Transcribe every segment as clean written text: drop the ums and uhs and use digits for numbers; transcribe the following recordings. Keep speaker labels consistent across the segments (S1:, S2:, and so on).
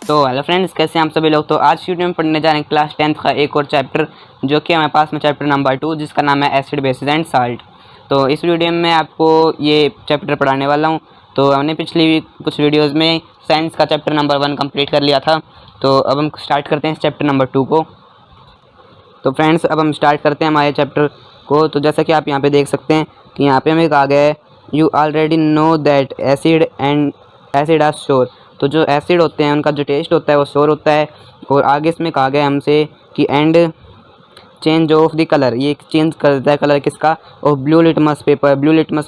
S1: तो hello friends, कैसे हैं आप सभी लोग। तो आज वीडियो में पढ़ने जा रहे हैं क्लास 10th का एक और चैप्टर, जो कि हमारे पास में चैप्टर नंबर 2, जिसका नाम है एसिड बेसिस एंड साल्ट। तो इस वीडियो में मैं आपको ये चैप्टर पढ़ाने वाला हूँ। तो हमने पिछली कुछ वीडियोज़ में साइंस का चैप्टर नंबर 1 कंप्लीट कर लिया था। तो अब हम स्टार्ट करते हैं इस चैप्टर नंबर 2 को। तो फ्रेंड्स, अब हम स्टार्ट करते हैं हमारे चैप्टर को। तो जैसा कि आप यहाँ पे देख सकते हैं कि यहाँ पे हमें कहा गया है, you already know that acid are sure. तो जो एसिड होते हैं उनका जो टेस्ट होता है वो श्योर होता है। और आगे इसमें कहा गया हमसे कि and change of the colour, ये चेंज कर देता है कलर किसका, और ब्लू लिटमस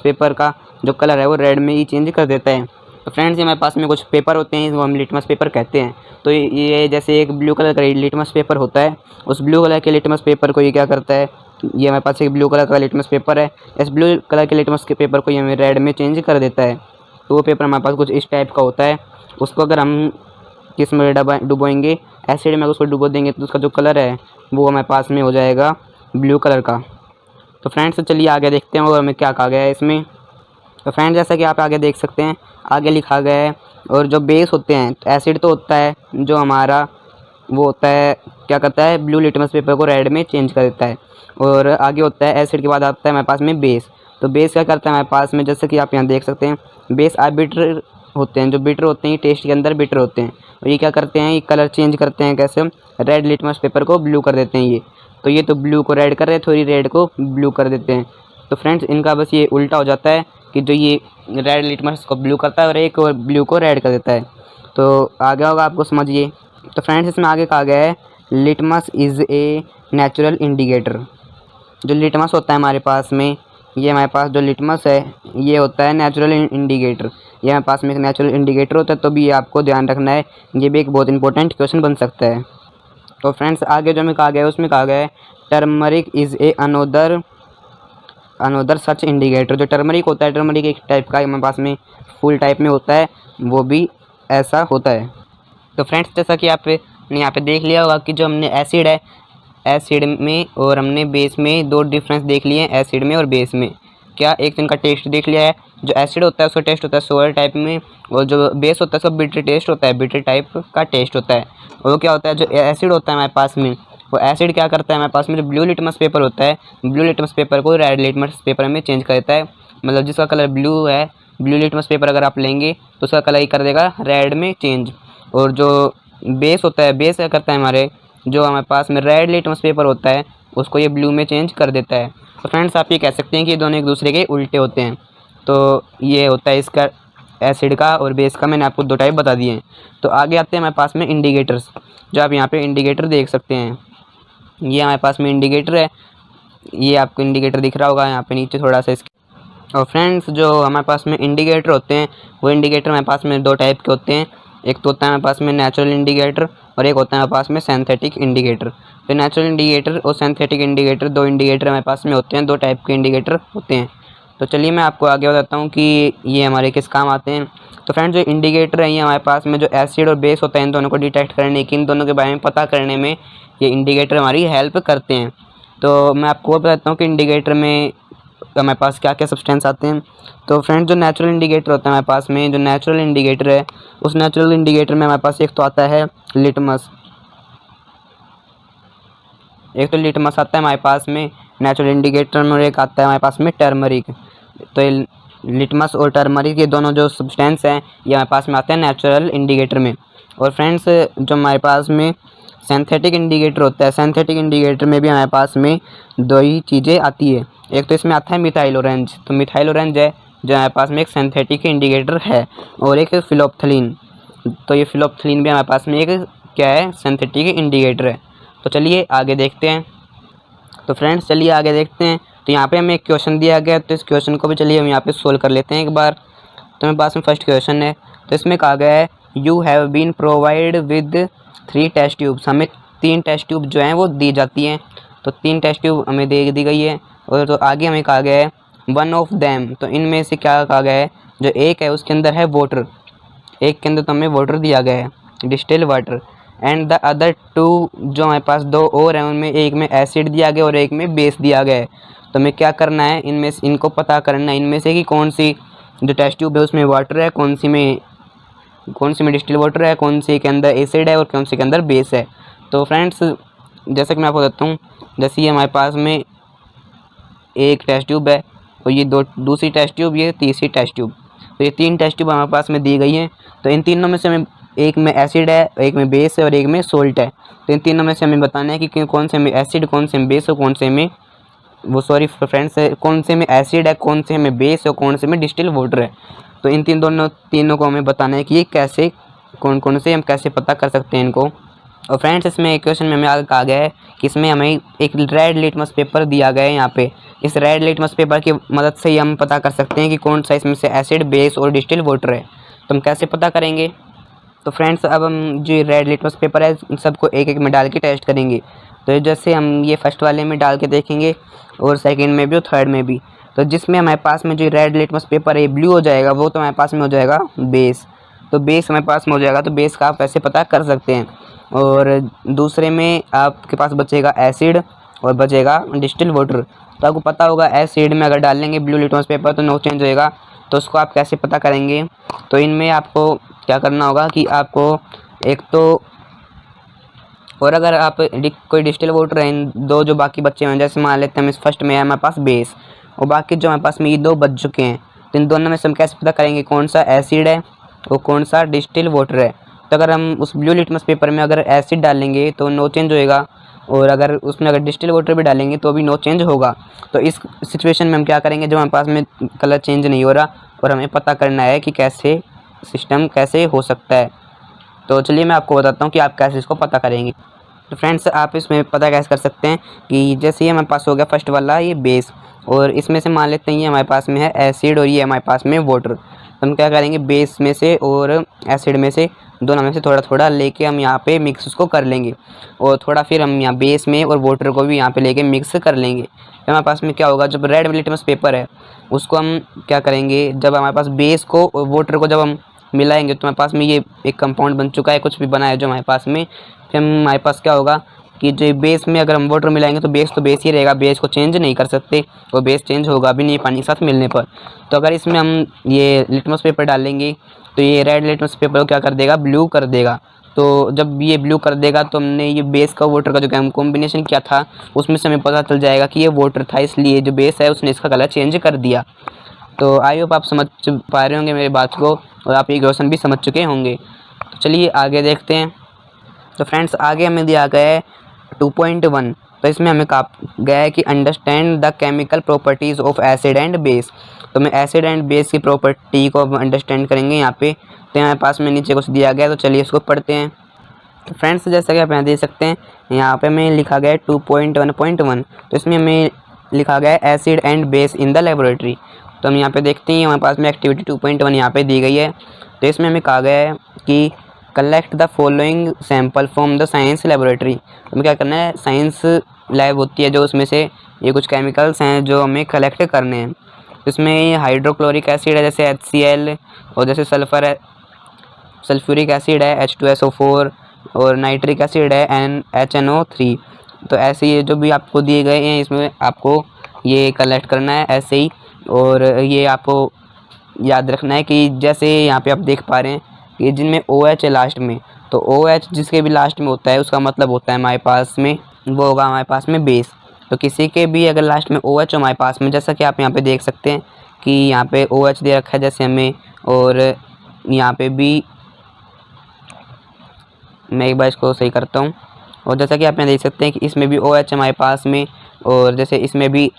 S1: पेपर का जो कलर है वो रेड में ही चेंज कर देता है। तो फ्रेंड्स, हमारे पास में कुछ पेपर होते हैं, वो हम लिटमस पेपर कहते हैं। तो ये जैसे एक ब्लू कलर का लिटमस पेपर होता है, उस ब्लू कलर के लिटमस पेपर को ये क्या करता है, ये हमारे पास एक ब्लू कलर का लिटमस पेपर है, इस ब्लू कलर के लिटमस के पेपर को ये हमें रेड में चेंज कर देता है। तो वो पेपर हमारे पास कुछ इस टाइप का होता है। उसको अगर हम किस में डुबोएंगे, एसिड में उसको डुबो देंगे, तो उसका जो कलर है वो हमारे पास में हो जाएगा ब्लू कलर का। तो फ्रेंड्स, चलिए आगे देखते हैं और हमें क्या कहा गया है इसमें। तो फ्रेंड्स, जैसा कि आप आगे देख सकते हैं, आगे लिखा गया है, और जो बेस होते हैं, एसिड तो होता है जो हमारा वो होता है, क्या करता है, ब्लू लिटमस पेपर को रेड में चेंज कर देता है। और आगे होता है एसिड के बाद आता है हमारे पास में बेस। तो बेस क्या करता है हमारे पास में, जैसे कि आप यहाँ देख सकते हैं, बेस आर्बिटर होते हैं। जो बिटर होते हैं, टेस्ट के अंदर बिटर होते हैं, और ये क्या करते हैं, ये कलर चेंज करते हैं। कैसे? रेड लिटमस पेपर को ब्लू कर देते हैं ये। तो ये तो ब्लू को रेड कर रहे हैं, थोड़ी रेड को ब्लू कर देते हैं। तो फ्रेंड्स, इनका बस ये उल्टा हो जाता है कि जो ये रेड लिटमस को ब्लू करता है और एक और ब्लू को रेड कर देता है। तो आगे होगा, आपको समझिए। तो फ्रेंड्स, इसमें आगे कहा गया है, litmus is a natural indicator. जो लिटमस होता है हमारे पास में, ये हमारे पास जो लिटमस है ये होता है नेचुरल इंडिकेटर। ये हमारे पास में एक नेचुरल इंडिकेटर होता है। तो भी ये आपको ध्यान रखना है, ये भी एक बहुत इंपॉर्टेंट क्वेश्चन बन सकता है। तो फ्रेंड्स, आगे जो हमें कहा गया है उसमें कहा गया है, turmeric is a another such indicator. जो टर्मरिक होता है, टर्मरिक एक टाइप का हमारे पास में फुल टाइप में होता है, वो भी ऐसा होता है। तो फ्रेंड्स, जैसा कि आपने यहाँ पे देख लिया होगा कि जो हमने एसिड है, एसिड में और हमने बेस में दो डिफरेंस देख लिए हैं, एसिड में और बेस में। क्या? एक तो इनका टेस्ट देख लिया है। जो एसिड होता है उसका टेस्ट होता है सोर टाइप में, और जो बेस होता है उसका बिटर टेस्ट होता है, बिटर टाइप का टेस्ट होता है। और वो क्या होता है, जो एसिड होता है हमारे पास में, वो एसिड क्या करता है हमारे पास में, जो ब्लू लिटमस पेपर होता है, ब्लू लिटमस पेपर को रेड लिटमस पेपर में चेंज कर देता है। मतलब जिसका कलर ब्लू है, ब्लू लिटमस पेपर अगर आप लेंगे तो उसका कलर ही कर देगा रेड में चेंज। और जो बेस होता है, बेस क्या करता है, हमारे जो हमारे पास में रेड लिटमस पेपर होता है उसको ये ब्लू में चेंज कर देता है। तो फ्रेंड्स, आप ये कह सकते हैं कि ये दोनों एक दूसरे के उल्टे होते हैं। तो ये होता है इसका एसिड का और बेस का, मैंने आपको दो टाइप बता दिए हैं। तो आगे आते हैं हमारे पास में इंडिकेटर्स। जो आप यहाँ पे इंडिकेटर देख सकते हैं, ये हमारे पास में इंडिकेटर है। ये आपको इंडिकेटर दिख रहा होगा यहाँ पे नीचे थोड़ा सा इसके। और फ्रेंड्स, जो हमारे पास में इंडिकेटर होते हैं, वो इंडिकेटर हमारे पास में दो टाइप के होते हैं। एक तो होता है हमारे पास में नेचुरल इंडिकेटर, और एक होता है हमारे पास में सिंथेटिक इंडिकेटर। तो नेचुरल इंडिकेटर और सिंथेटिक इंडिकेटर, दो इंडिकेटर हमारे पास में होते हैं, दो टाइप के इंडिकेटर होते हैं। तो चलिए मैं आपको आगे बताता हूँ कि ये हमारे किस काम आते हैं। तो फ्रेंड्स, जो इंडिकेटर है, ये हमारे पास में जो एसिड और बेस होता है, इन दोनों को डिटेक्ट करने की, इन दोनों के बारे में पता करने में ये इंडिकेटर हमारी हेल्प करते हैं। तो मैं आपको बताता हूँ कि इंडिकेटर में हमारे पास क्या क्या सब्सटेंस आते हैं। तो फ्रेंड्स, जो नेचुरल इंडिकेटर होता है हमारे पास में, जो नेचुरल इंडिकेटर है, उस नेचुरल इंडिकेटर में हमारे पास एक तो आता है लिटमस, एक तो लिटमस आता है हमारे पास में नेचुरल इंडिकेटर में, और एक आता है हमारे पास में टर्मरिक। तो ये लिटमस और टर्मरिक, ये दोनों जो सब्सटेंस हैं, ये हमारे पास में आते हैं नेचुरल इंडिकेटर में। और फ्रेंड्स, जो हमारे पास में सिंथेटिक इंडिकेटर होता है, सिंथेटिक इंडिकेटर में भी हमारे पास में दो ही चीज़ें आती है। एक तो इसमें आता है मिथाइल ऑरेंज। तो मिथाइल ऑरेंज है जो हमारे पास में एक सिंथेटिक इंडिकेटर है, और एक फिलोप्थलीन। तो ये फिलोप्थलीन भी हमारे पास में एक क्या है, सिंथेटिक इंडिकेटर है। तो चलिए आगे देखते हैं। तो फ्रेंड्स, चलिए आगे देखते हैं। तो यहाँ पे हमें एक क्वेश्चन दिया गया है, तो इस क्वेश्चन को भी चलिए हम यहाँ पे सोल्व कर लेते हैं एक बार। तो मेरे पास में फर्स्ट क्वेश्चन है। तो इसमें कहा गया है, you have been provide with 3 test tubes. हमें 3 टेस्ट ट्यूब जो हैं वो दी जाती हैं। तो 3 टेस्ट ट्यूब हमें दे दी गई है। और तो आगे हमें कहा गया है, वन ऑफ देम, तो इनमें से क्या कहा गया है, जो एक है उसके अंदर है वाटर, एक के अंदर तो हमें वाटर दिया गया है, distil water. And the other 2, जो हमारे पास 2 और हैं, उनमें एक में एसिड दिया गया और एक में बेस दिया गया है। तो हमें क्या करना है, इनमें इनको पता करना है, इनमें से कि कौन सी जो टेस्ट ट्यूब है उसमें वाटर है, कौन सी में कौन सी में डिस्टिल वाटर है, कौन सी के अंदर एसिड है और कौन सी के अंदर बेस है। तो फ्रेंड्स जैसा कि मैं आपको बताता हूँ, जैसे ये हमारे पास में एक टेस्ट ट्यूब है और ये दूसरी टेस्ट ट्यूब, ये तीसरी टेस्ट ट्यूब। तो ये 3 टेस्ट ट्यूब हमारे पास में दी गई हैं। तो इन तीनों में से हमें एक में एसिड है, एक में बेस है और एक में सोल्ट है। तो इन तीनों में से हमें बताना है कि कौन से में एसिड, कौन से में बेस और कौन से में फ्रेंड्स कौन से में एसिड है, कौन से में बेस और कौन से में डिस्टिल वाटर है। तो इन तीनों को हमें बताना है कि ये कैसे, कौन कौन से हम कैसे पता कर सकते हैं इनको। और फ्रेंड्स इसमें एक क्वेश्चन में हमें आगे कहा गया है कि इसमें हमें एक रेड लिटमस पेपर दिया गया है यहाँ पे। इस रेड लिटमस पेपर की मदद से ही हम पता कर सकते हैं कि कौन सा इसमें से एसिड, बेस और डिस्टिल वाटर है। तो हम कैसे पता करेंगे? तो फ्रेंड्स अब हम जो रेड लिटमस पेपर है इन सबको एक एक में डाल के टेस्ट करेंगे। तो जैसे हम ये फर्स्ट वाले में डाल के देखेंगे और सेकंड में भी और थर्ड में भी। तो जिसमें हमारे पास में जो रेड लिटमस पेपर है ब्लू हो जाएगा, वो तो हमारे पास में हो जाएगा बेस। तो बेस हमारे पास में हो जाएगा, तो बेस का आप ऐसे पता कर सकते हैं। और दूसरे में आपके पास बचेगा एसिड और बचेगा डिस्टिल वाटर। तो आपको पता होगा एसिड में अगर डाल लेंगे ब्लू लिटमस पेपर तो नो चेंज होएगा। तो उसको आप कैसे पता करेंगे? तो इनमें आपको क्या करना होगा कि आपको एक तो, और अगर आप कोई डिस्टिल वाटर है, इन दो जो बाकी बच्चे हैं, जैसे मान लेते हैं हम इस फर्स्ट में है हमारे पास बेस और बाकी जो हमारे पास में ये 2 बच चुके हैं, तो इन दोनों में से हम कैसे पता करेंगे कौन सा एसिड है और कौन सा डिस्टिल वाटर है? तो अगर हम उस ब्लू लिटमस पेपर में अगर एसिड डालेंगे तो नो चेंज होएगा, और अगर उसमें अगर डिस्टिल वाटर भी डालेंगे तो भी नो चेंज होगा। तो इस सिचुएशन में हम क्या करेंगे, जब हमारे पास में कलर चेंज नहीं हो रहा और हमें पता करना है कि कैसे सिस्टम कैसे हो सकता है। तो चलिए मैं आपको बताता हूँ कि आप कैसे इसको पता करेंगे। तो फ्रेंड्स आप इसमें पता कैसे कर सकते हैं कि जैसे ये हमारे पास हो गया फर्स्ट वाला ये बेस, और इसमें से मान लेते हैं ये हमारे पास में है एसिड और ये हमारे पास में वाटर। तो हम क्या करेंगे, बेस में से और एसिड में से दोनों में से थोड़ा थोड़ा लेके हम यहाँ पे मिक्स उसको कर लेंगे, और थोड़ा फिर हम यहाँ बेस में और वाटर को भी यहाँ पे लेके मिक्स कर लेंगे। तो हमारे पास में क्या होगा, जब रेड लिटमस पेपर है उसको हम क्या करेंगे, जब हमारे पास बेस को और वाटर को जब हम मिलाएंगे तो हमारे पास में ये एक कंपाउंड बन चुका है, कुछ भी बना है जो हमारे पास में। फिर हमारे पास क्या होगा कि जो बेस में अगर हम वाटर मिलाएंगे तो बेस ही रहेगा, बेस को चेंज नहीं कर सकते और बेस चेंज होगा भी नहीं पानी के साथ मिलने पर। तो अगर इसमें हम ये लिटमस पेपर डालेंगे तो ये रेड लिटमस पेपर को क्या कर देगा, ब्लू कर देगा। तो जब ये ब्लू कर देगा तो हमने ये बेस का वाटर का जो कॉम्बिनेशन किया था उसमें से हमें पता चल जाएगा कि ये वाटर था, इसलिए जो बेस है उसने इसका कलर चेंज कर दिया। तो आई होप आप समझ पा रहे होंगे मेरी बात को और आप ये क्वेश्चन भी समझ चुके होंगे। तो चलिए आगे देखते हैं। तो फ्रेंड्स आगे हमें दिया गया है 2.1। तो इसमें हमें कहा गया है कि understand the chemical properties of acid and base. तो मैं एसिड एंड बेस की प्रॉपर्टी को अंडरस्टैंड करेंगे यहाँ पे। तो हमारे पास में नीचे कुछ दिया गया है, तो चलिए इसको पढ़ते हैं। तो फ्रेंड्स जैसा कि आप यहाँ देख सकते हैं, यहाँ पे हमें लिखा गया है 2.1.1। तो इसमें हमें लिखा गया है acid and base in the laboratory. तो हम यहाँ पे देखते हैं हमारे पास में एक्टिविटी 2.1 यहाँ पे दी गई है। तो इसमें हमें कहा गया है कि collect the following sample from the science laboratory. तो हमें क्या करना है, साइंस लैब होती है जो उसमें से ये कुछ केमिकल्स हैं जो हमें कलेक्ट करने हैं। इसमें हाइड्रोक्लोरिक एसिड है जैसे HCl, और जैसे सल्फर है सल्फ्यूरिक एसिड है H2SO4, और नाइट्रिक एसिड है HNO3। तो ऐसे ये जो भी आपको दिए गए हैं इसमें आपको ये कलेक्ट करना है ऐसे ही। और ये आपको याद रखना है कि जैसे यहाँ पे आप देख पा रहे हैं कि जिनमें OH है लास्ट में, तो OH जिसके भी लास्ट में होता है उसका मतलब होता है हमारे पास में वो होगा हमारे पास में बेस। तो किसी के भी अगर लास्ट में OH हो हमारे पास में, जैसा कि आप यहाँ पे देख सकते हैं कि यहाँ पे OH दे रखा है जैसे हमें, और यहाँ पे भी मैं एक बार इसको सही करता हूँ। और जैसा कि आप यहाँ देख सकते हैं कि इसमें भी OH हमारे पास में, और जैसे इसमें भी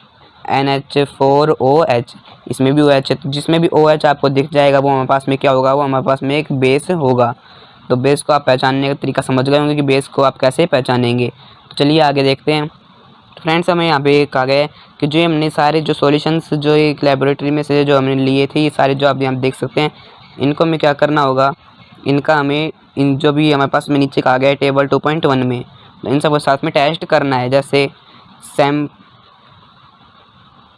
S1: NH4OH, इसमें भी OH है। तो जिसमें भी OH आपको दिख जाएगा वो हमारे पास में क्या होगा, वो हमारे पास में एक बेस होगा। तो बेस को आप पहचानने का तरीका समझ गए होंगे कि बेस को आप कैसे पहचानेंगे। तो चलिए आगे देखते हैं। फ्रेंड्स हमें यहाँ पे कहा गया है कि जो हमने सारे जो सॉल्यूशंस जो एक लेबोरेटरी में से जो हमने लिए थे, ये सारे जो आप यहाँ देख सकते हैं, इनको हमें क्या करना होगा, इनका हमें इन जो भी हमारे पास में नीचे कहा गया है टेबल 2.1 में, तो इन सब को साथ में टेस्ट करना है। जैसे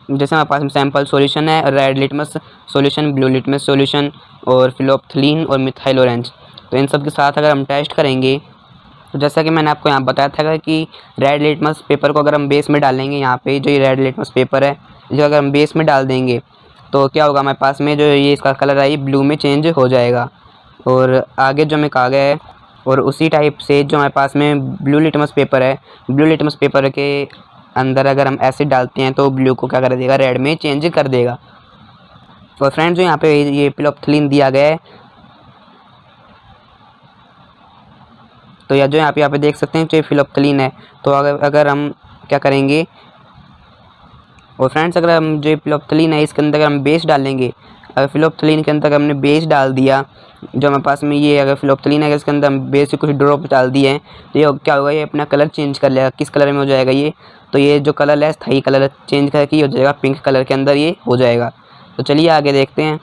S1: हमारे पास में सैम्पल सॉल्यूशन है, red litmus solution, blue litmus solution, और फिलोप्थलीन और मिथाइल ऑरेंज। तो इन सब के साथ अगर हम टेस्ट करेंगे तो जैसा कि मैंने आपको यहाँ बताया था कि रेड लिटमस पेपर को अगर हम बेस में डालेंगे, यहाँ पे जो ये रेड लिटमस पेपर है जो अगर हम बेस में डाल देंगे तो क्या होगा, हमारे पास में जो ये इसका कलर है ये ब्लू में चेंज हो जाएगा। और आगे जो हमें कहा गया है, और उसी टाइप से जो हमारे पास में ब्लू लिटमस पेपर है, ब्लू लिटमस पेपर के अंदर अगर हम एसिड डालते हैं तो ब्लू को क्या कर देगा, रेड में चेंज कर देगा। और फ्रेंड्स जो यहाँ पे ये फिनोल्फ्थलीन दिया गया है, तो या जो यहाँ पे देख सकते हैं जो फिनोल्फ्थलीन है, तो अगर हम क्या करेंगे, और फ्रेंड्स अगर हम जो फिनोल्फ्थलीन है इसके अंदर अगर हम बेस डालेंगे, अगर फिनोल्फ्थलीन के अंदर हमने बेस डाल दिया, जो हमारे पास में ये अगर फिनोल्फ्थलीन है इसके अंदर हम बेस से कुछ ड्रॉप डाल दिए हैं, तो ये क्या होगा, ये अपना कलर चेंज कर लेगा। किस कलर में हो जाएगा ये, तो ये जो कलर है स्थायी कलर चेंज करके ये हो जाएगा पिंक कलर के अंदर ये हो जाएगा। तो चलिए आगे देखते हैं।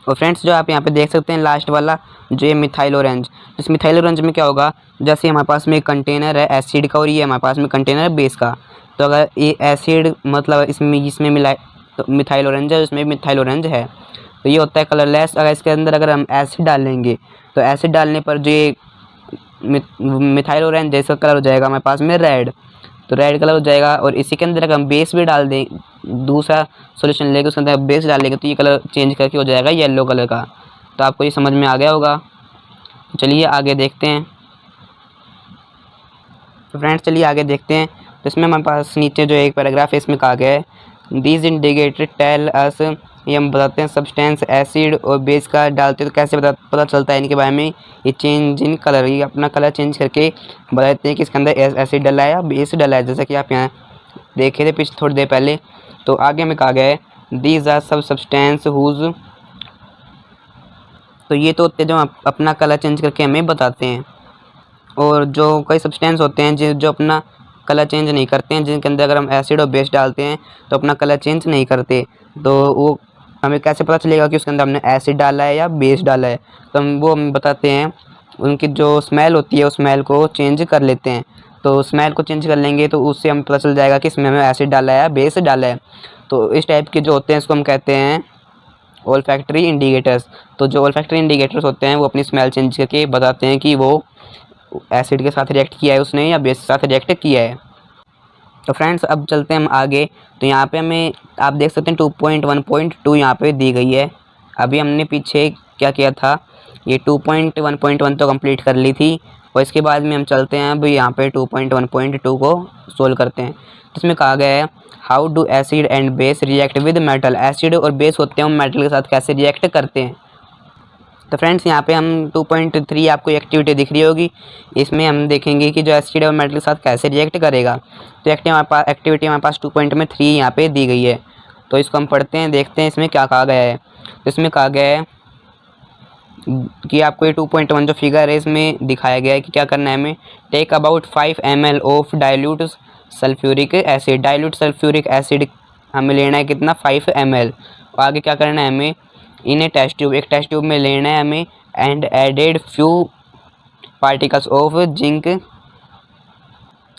S1: और फ्रेंड्स जो आप यहाँ पे देख सकते हैं लास्ट वाला जो ये मिथाइल ऑरेंज, इस मिथाइल ऑरेंज में क्या होगा, जैसे हमारे पास में एक कंटेनर है एसिड का और ये हमारे पास में कंटेनर है बेस का, तो अगर ये एसिड मतलब इसमें मिला तो मिथाइल ऑरेंज है, इसमें मिथाइल ऑरेंज है, तो ये होता है कलरलेस। अगर इसके अंदर अगर हम एसिड डालेंगे तो एसिड डालने पर जो ये मिथाइल ऑरेंज है इसका कलर हो जाएगा हमारे पास में रेड, तो रेड कलर हो जाएगा। और इसी के अंदर अगर हम बेस भी डाल दें, दूसरा सॉल्यूशन लेके उसके अंदर बेस डालेंगे तो ये कलर चेंज करके हो जाएगा येलो कलर का। तो आपको ये समझ में आ गया होगा। चलिए आगे देखते हैं। तो फ्रेंड्स चलिए आगे देखते हैं। तो इसमें हमारे पास नीचे जो एक पैराग्राफ है इसमें कहा गया है, दीज इंडिकेटर टेल अस, ये हम बताते हैं सब्सटेंस एसिड और बेस का डालते तो कैसे पता चलता है इनके बारे में, ये चेंज इन कलर, ये अपना कलर चेंज करके बताते हैं कि इसके अंदर एसिड डला है या बेस डला है, जैसा कि आप यहाँ देखे थे पिछले थोड़ी देर पहले। तो आगे हमें कहा गया है दीज आर सब सब्सटेंस हुज, तो ये तो होते हैं जो अपना कलर चेंज करके हमें बताते हैं, और जो कई सब्सटेंस होते हैं जो अपना कलर चेंज नहीं करते हैं, जिनके अंदर अगर हम एसिड और बेस डालते हैं तो अपना कलर चेंज नहीं करते, तो वो हमें कैसे पता चलेगा कि उसके अंदर हमने एसिड डाला है या बेस डाला है, तो हम बताते हैं उनकी जो स्मेल होती है उस स्मेल को चेंज कर लेते हैं। तो स्मेल को चेंज कर लेंगे तो उससे हमें पता चल जाएगा कि इसमें हमें एसिड डाला है या बेस डाला है। तो इस टाइप के जो होते हैं इसको हम कहते हैं ओल्फैक्टरी इंडिकेटर्स। तो जो ओल्फैक्टरी इंडिकेटर्स होते हैं वो अपनी स्मेल चेंज करके बताते हैं कि वो एसिड के साथ रिएक्ट किया है उसने या बेस के साथ रिएक्ट किया है। तो फ्रेंड्स अब चलते हैं हम आगे। तो यहाँ पे हमें आप देख सकते हैं 2.1.2 यहाँ पे दी गई है। अभी हमने पीछे क्या किया था, ये 2.1.1 तो कंप्लीट कर ली थी, और इसके बाद में हम चलते हैं अभी यहाँ पे 2.1.2 को सोल्व करते हैं। तो इसमें कहा गया है how do acid and base react with metal, acid और बेस होते हैं वो मेटल के साथ कैसे रिएक्ट करते हैं। तो फ्रेंड्स यहाँ पे हम 2.3 आपको एक्टिविटी दिख रही होगी, इसमें हम देखेंगे कि जो एसिड और मेटल के साथ कैसे रिएक्ट करेगा। तो एक्टिविटी हमारे पास 2.3 यहाँ पे दी गई है, तो इसको हम पढ़ते हैं, देखते हैं इसमें क्या कहा गया है। तो इसमें कहा गया है कि आपको ये 2.1 जो फिगर है इसमें दिखाया गया है कि क्या करना है हमें, take about 5 ml of dilute sulphuric acid, dilute sulphuric acid हमें लेना है कितना 5 ml। और आगे क्या करना है हमें, इन टेस्ट ट्यूब, एक टेस्ट ट्यूब में लेना है हमें, and added few particles of zinc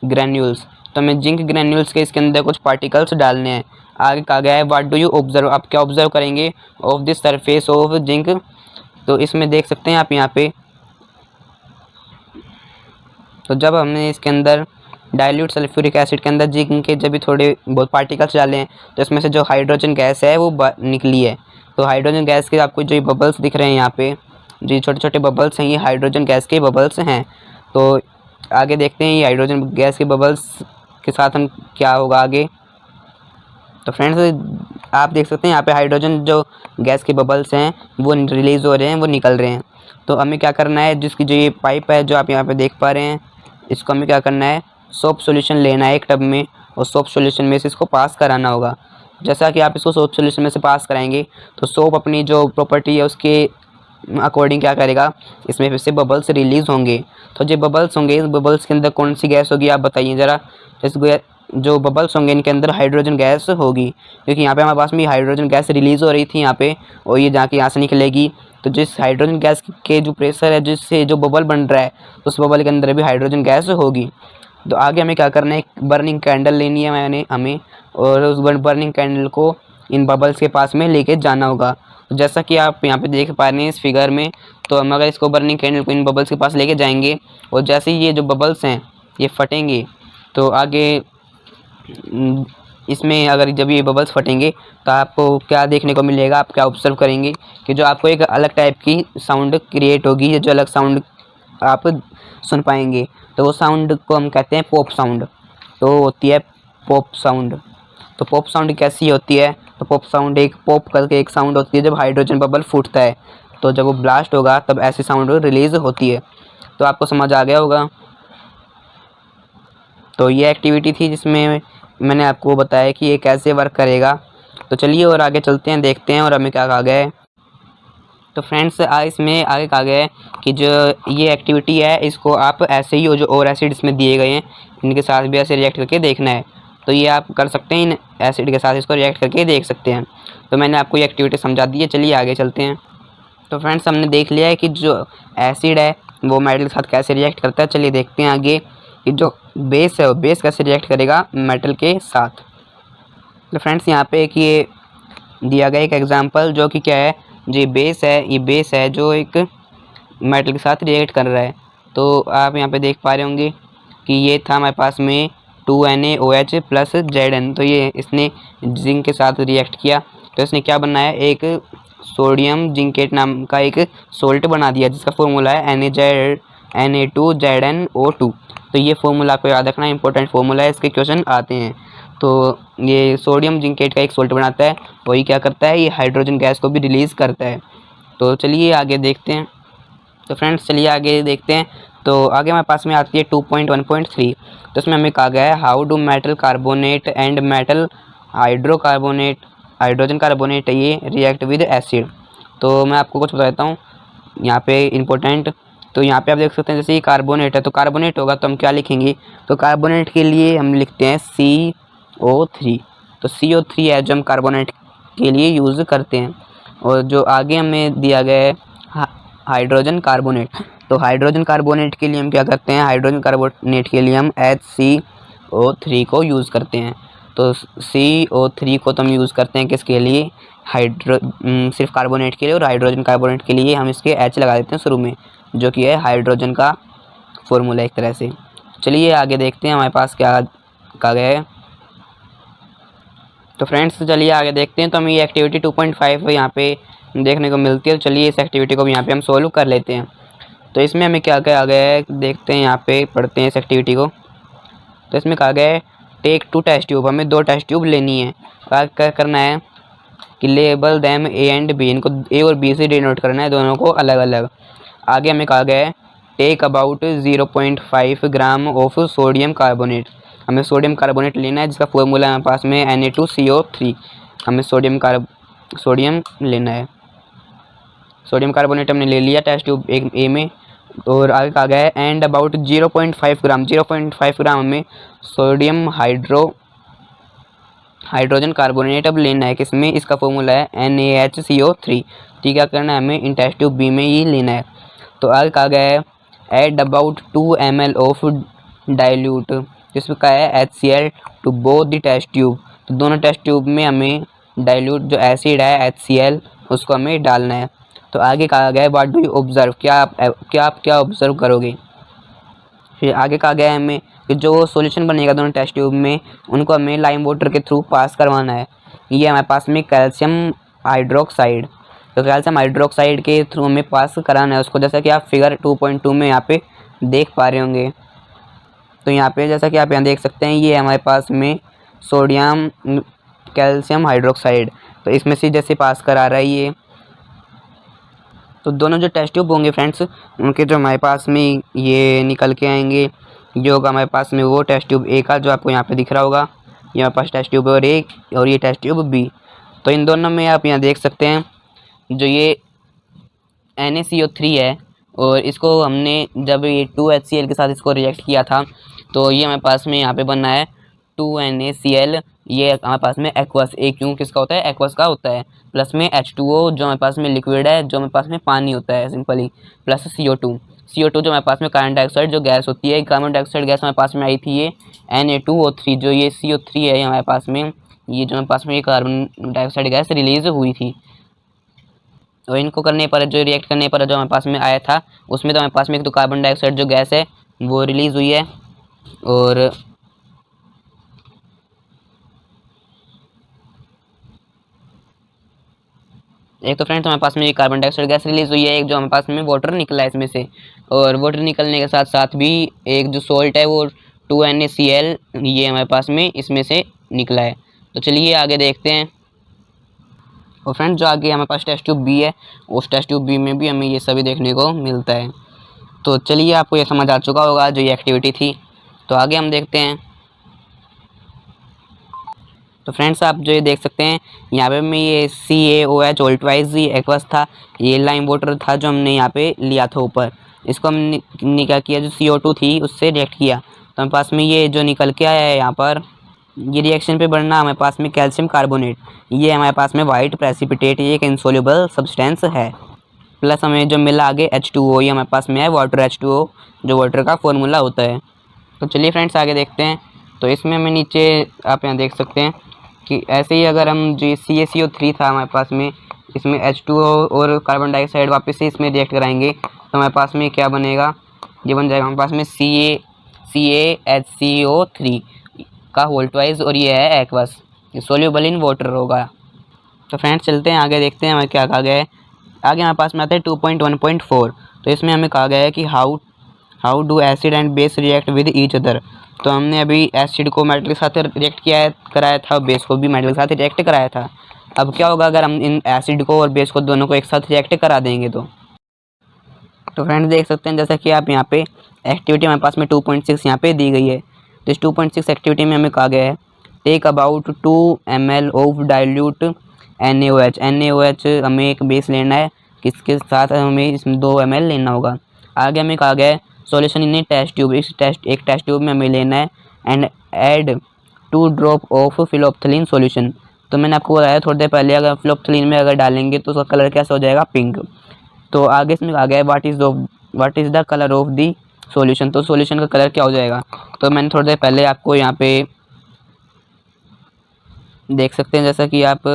S1: granules, तो हमें जिंक ग्रैन्यूल्स के इसके अंदर कुछ पार्टिकल्स डालने हैं। आगे कहा गया है व्हाट डू यू ऑब्जर्व, आप क्या ऑब्जर्व करेंगे, of this surface of zinc. तो इसमें देख सकते हैं आप यहाँ पे, तो जब हमने इसके अंदर डाइल्यूट सल्फ्यूरिक एसिड के अंदर जिंक के जब भी थोड़े बहुत पार्टिकल्स डाले हैं तो इसमें से जो हाइड्रोजन गैस है वो निकली है। तो हाइड्रोजन गैस के आपको जो बबल्स दिख रहे हैं यहाँ पे, जो छोटे छोटे बबल्स हैं ये हाइड्रोजन गैस के बबल्स हैं। तो आगे देखते हैं ये हाइड्रोजन गैस के बबल्स के साथ हम क्या होगा आगे। तो फ्रेंड्स आप देख सकते हैं यहाँ पे हाइड्रोजन जो गैस के बबल्स हैं वो रिलीज़ हो रहे हैं, वो निकल रहे हैं। तो हमें क्या करना है, जिसकी जो ये पाइप है जो आप यहाँ पे देख पा रहे हैं, इसको हमें क्या करना है, सोप सॉल्यूशन लेना है एक टब में, और सोप सॉल्यूशन में से इसको पास कराना होगा। जैसा कि आप इसको सोप सॉल्यूशन में से पास कराएंगे तो सोप अपनी जो प्रॉपर्टी है उसके अकॉर्डिंग क्या करेगा, इसमें फिर से बबल्स रिलीज़ होंगे। तो जो बबल्स होंगे इस बबल्स के अंदर कौन सी गैस होगी आप बताइए ज़रा। जैसे जो बबल्स होंगे इनके अंदर हाइड्रोजन गैस होगी, क्योंकि यहाँ पे हमारे पास में हाइड्रोजन गैस रिलीज़ हो रही थी यहाँ पे, और ये जाके यहाँ से निकलेगी। तो जिस हाइड्रोजन गैस के जो प्रेशर है जिससे जो बबल बन रहा है उस बबल के अंदर भी हाइड्रोजन गैस होगी। तो आगे हमें क्या करना है, एक बर्निंग कैंडल लेनी है हमें, और उस बर्निंग कैंडल को इन बबल्स के पास में लेके जाना होगा। तो जैसा कि आप यहाँ पे देख पा रहे हैं इस फिगर में, तो हम अगर इसको बर्निंग कैंडल को इन बबल्स के पास लेके जाएंगे और जैसे ही ये जो बबल्स हैं ये फटेंगे तो आगे इसमें अगर जब ये बबल्स फटेंगे तो आपको क्या देखने को मिलेगा, आप क्या ऑब्जर्व करेंगे कि जो आपको एक अलग टाइप की साउंड क्रिएट होगी, जो अलग साउंड आप सुन पाएंगे। तो वो साउंड को हम कहते हैं पॉप साउंड। तो होती है पॉप साउंड। तो पॉप साउंड कैसी होती है? तो पॉप साउंड एक पॉप करके एक साउंड होती है जब हाइड्रोजन बबल फूटता है, तो जब वो ब्लास्ट होगा तब ऐसी साउंड रिलीज होती है। तो आपको समझ आ गया होगा। तो ये एक्टिविटी थी जिसमें मैंने आपको बताया कि ये कैसे वर्क करेगा। तो चलिए और आगे चलते हैं, देखते हैं और हमें क्या कहा गया है। तो फ्रेंड्स इसमें आगे कहा गया है कि जो ये एक्टिविटी है इसको आप ऐसे ही, जो और एसिड इसमें दिए गए हैं इनके साथ भी ऐसे रिएक्ट करके देखना है। तो ये आप कर सकते हैं, इन एसिड के साथ इसको रिएक्ट करके देख सकते हैं। तो मैंने आपको ये एक्टिविटी समझा दी है, चलिए आगे चलते हैं। तो फ्रेंड्स हमने देख लिया है कि जो एसिड है वो मेटल के साथ कैसे रिएक्ट करता है। चलिए देखते हैं आगे कि जो बेस है वो बेस कैसे रिएक्ट करेगा मेटल के साथ। तो फ्रेंड्स यहाँ पे एक ये दिया गया एक एग्जांपल, जो कि क्या है, जो बेस है, ये बेस है जो एक मेटल के साथ रिएक्ट कर रहा है। तो आप यहाँ पे देख पा रहे होंगे कि ये था हमारे पास में 2NaOH प्लस Zn। तो ये इसने जिंक के साथ रिएक्ट किया, तो इसने क्या बनाया, एक सोडियम जिंकेट नाम का एक सोल्ट बना दिया जिसका फॉर्मूला है Na2ZnO2। तो ये फॉर्मूला आपको याद रखना, इंपॉर्टेंट फॉर्मूला है, इसके क्वेश्चन आते हैं। तो ये सोडियम जिंकेट का एक सोल्ट बनाता है, वही क्या करता है, ये हाइड्रोजन गैस को भी रिलीज़ करता है। तो चलिए आगे देखते हैं। तो फ्रेंड्स चलिए आगे देखते हैं। तो आगे हमारे पास में आती है 2.1.3। तो इसमें हमें कहा गया है how do metal carbonate and metal hydrocarbonate, hydrogen carbonate ये रिएक्ट विद एसिड। तो मैं आपको कुछ बताता हूँ यहाँ पे इम्पोर्टेंट। तो यहाँ पे आप देख सकते हैं जैसे ये कार्बोनेट है, तो कार्बोनेट होगा तो हम क्या लिखेंगे, तो कार्बोनेट के लिए हम लिखते हैं CO3। तो CO3 है जो हम कार्बोनेट के लिए यूज़ करते हैं। और जो आगे हमें दिया गया है हाइड्रोजन कार्बोनेट, तो हाइड्रोजन कार्बोनेट के लिए हम क्या करते हैं, हाइड्रोजन कार्बोनेट के लिए हम HCO3 को यूज़ करते हैं। तो CO3 को तो हम यूज़ करते हैं किसके लिए, सिर्फ कार्बोनेट के लिए, और हाइड्रोजन कार्बोनेट के लिए हम इसके H लगा देते हैं शुरू में, जो कि है हाइड्रोजन का फॉर्मूला एक तरह से। चलिए आगे देखते हैं हमारे पास क्या कहा गया है। तो फ्रेंड्स चलिए आगे देखते हैं। तो हमें ये एक्टिविटी 2.5 यहाँ पे देखने को मिलती है। तो चलिए इस एक्टिविटी को भी यहाँ पे हम सोल्व कर लेते हैं। तो इसमें हमें क्या कहा गया है, देखते हैं, यहाँ पे पढ़ते हैं इस एक्टिविटी को। तो इसमें कहा गया है टेक 2 टेस्ट ट्यूब, हमें 2 टेस्ट ट्यूब लेनी है। क्या करना है कि label them A and B, इनको A और B से डिनोट करना है, दोनों को अलग अलग। आगे हमें कहा गया है take about 0.5 gram of sodium carbonate, हमें सोडियम कार्बोनेट लेना है जिसका फॉर्मूला हमारे पास में Na2CO3। हमें सोडियम लेना है। सोडियम कार्बोनेट हमने ले लिया टेस्ट ट्यूब एक A में। और आगे कहा गया है एंड अबाउट 0.5 ग्राम, 0.5 ग्राम हमें सोडियम हाइड्रोजन कार्बोनेट अब लेना है किसमें, इसका फॉर्मूला है NaHCO3। ठीक है, करना है हमें इन टेस्ट ट्यूब B में ही लेना है। तो आगे कहा गया है add about 2 ml of dilute, जिसमें कहा है HCl to both the test tube. तो दोनों टेस्ट ट्यूब में हमें डाइल्यूट जो एसिड है HCl उसको हमें डालना है। तो आगे कहा गया है व्हाट डू यू ऑब्जर्व, क्या आप क्या ऑब्जर्व करोगे। फिर आगे कहा गया है हमें कि जो सॉल्यूशन बनेगा दोनों टेस्ट ट्यूब में उनको हमें लाइम वाटर के थ्रू पास करवाना है। ये हमारे पास में कैल्शियम हाइड्रोक्साइड, तो कैल्शियम हाइड्रोक्साइड के थ्रू हमें पास कराना है उसको, जैसा कि आप फिगर 2.2 में यहाँ पे देख पा रहे होंगे। तो यहाँ पे जैसा कि आप यहाँ देख सकते हैं ये हमारे पास में सोडियम कैल्शियम हाइड्रोक्साइड, तो इसमें से जैसे पास करा रहा है ये। तो दोनों जो टेस्ट ट्यूब होंगे फ्रेंड्स उनके जो हमारे पास में ये निकल के आएंगे, जो होगा हमारे पास में वो टेस्ट ट्यूब A का जो आपको यहाँ पे दिख रहा होगा, ये हमारे पास टेस्ट ट्यूब और A और ये टेस्ट ट्यूब B। तो इन दोनों में आप यहाँ देख सकते हैं जो ये NaCO3 है और इसको हमने जब ये 2HCl के साथ इसको रिएक्ट किया था तो ये हमारे पास में यहाँ पे बनना है 2NaCl। ये हमारे पास में एक्वस, एक क्यों किसका होता है, एक्वस का होता है, प्लस में H2O जो हमारे पास में लिक्विड है, जो हमारे पास में पानी होता है सिंपली, प्लस CO2 जो हमारे पास में कार्बन डाइऑक्साइड जो गैस होती है। कार्बन डाइऑक्साइड गैस हमारे पास में आई थी ये Na2O3, जो ये CO3 है हमारे पास में, ये जो हमारे पास में ये कार्बन डाइऑक्साइड गैस रिलीज हुई थी। और इनको करने पर जो रिएक्ट करने पर जो हमारे पास में आया था उसमें तो हमारे पास में एक तो कार्बन डाइऑक्साइड जो गैस है वो रिलीज़ हुई है, और एक तो फ्रेंड्स हमारे पास में ये कार्बन डाइऑक्साइड गैस रिलीज हुई है, एक जो हमारे पास में वाटर निकला है इसमें से, और वाटर निकलने के साथ साथ भी एक जो सोल्ट है वो 2NaCl ये हमारे पास में इसमें से निकला है। तो चलिए आगे देखते हैं। और फ्रेंड्स जो आगे हमारे पास टेस्ट ट्यूब बी है, उस टेस्ट ट्यूब बी में भी हमें ये सभी देखने को मिलता है। तो चलिए आपको ये समझ आ चुका होगा जो ये एक्टिविटी थी। तो आगे हम देखते हैं। तो फ्रेंड्स आप जो ये देख सकते हैं यहाँ पे मैं ये CaOH वोल्टवाइज एक्वस था, ये लाइम वाटर था जो हमने यहाँ पे लिया था ऊपर। इसको हमने क्या किया, जो CO2 थी उससे रिएक्ट किया, तो हमारे पास में ये जो निकल के आया है यहाँ पर, ये रिएक्शन पे बढ़ना हमारे पास में कैल्शियम कार्बोनेट, ये हमारे पास में वाइट प्रेसिपिटेट, ये एक इनसोल्यूबल सब्सटेंस है। प्लस हमें जो मिला आगे H2O, ये हमारे पास में है वाटर H2O, जो वाटर का फॉर्मूला होता है। तो चलिए फ्रेंड्स आगे देखते हैं। तो इसमें हमें नीचे आप यहाँ देख सकते हैं कि ऐसे ही अगर हम जो CaCO3 था हमारे पास में, इसमें H2O और कार्बन डाइऑक्साइड वापस से इसमें रिएक्ट कराएंगे तो हमारे पास में क्या बनेगा, ये बन जाएगा हमारे पास में CaHCO3 का वोल्टवाइज, और ये है एक्वस, ये सोल्यूबल इन वाटर होगा। तो फ्रेंड्स चलते हैं आगे देखते हैं हमें क्या कहा गया है। आगे हमारे पास में आता है 2.1.4। तो इसमें हमें कहा गया है कि how do acid and base react with each other. तो हमने अभी एसिड को मेटल के साथ रिएक्ट कराया था, बेस को भी मेटल के साथ रिएक्ट कराया था। अब क्या होगा अगर हम इन एसिड को और बेस को दोनों को एक साथ रिएक्ट करा देंगे तो फ्रेंड्स देख सकते हैं जैसा कि आप यहाँ पे एक्टिविटी हमारे पास में 2.6 यहाँ पे दी गई है। तो इस 2.6 एक्टिविटी में हमें कहा गया है take about 2 ml of dilute NaOH हमें एक बेस लेना है, किसके साथ हमें इसमें 2 ml लेना होगा। आगे हमें कहा गया है सॉल्यूशन इन टेस्ट ट्यूब, एक टेस्ट ट्यूब में हमें लेना है and add 2 drop of phenolphthalein solution. तो मैंने आपको बताया थोड़ी देर पहले, अगर फिलोप्थलीन में अगर डालेंगे तो उसका कलर कैसा हो जाएगा, पिंक। तो आगे इसमें आ गया what is the colour of the solution. तो सॉल्यूशन का कलर क्या हो जाएगा, तो मैंने थोड़ी देर पहले आपको यहाँ पे देख सकते हैं जैसा कि आप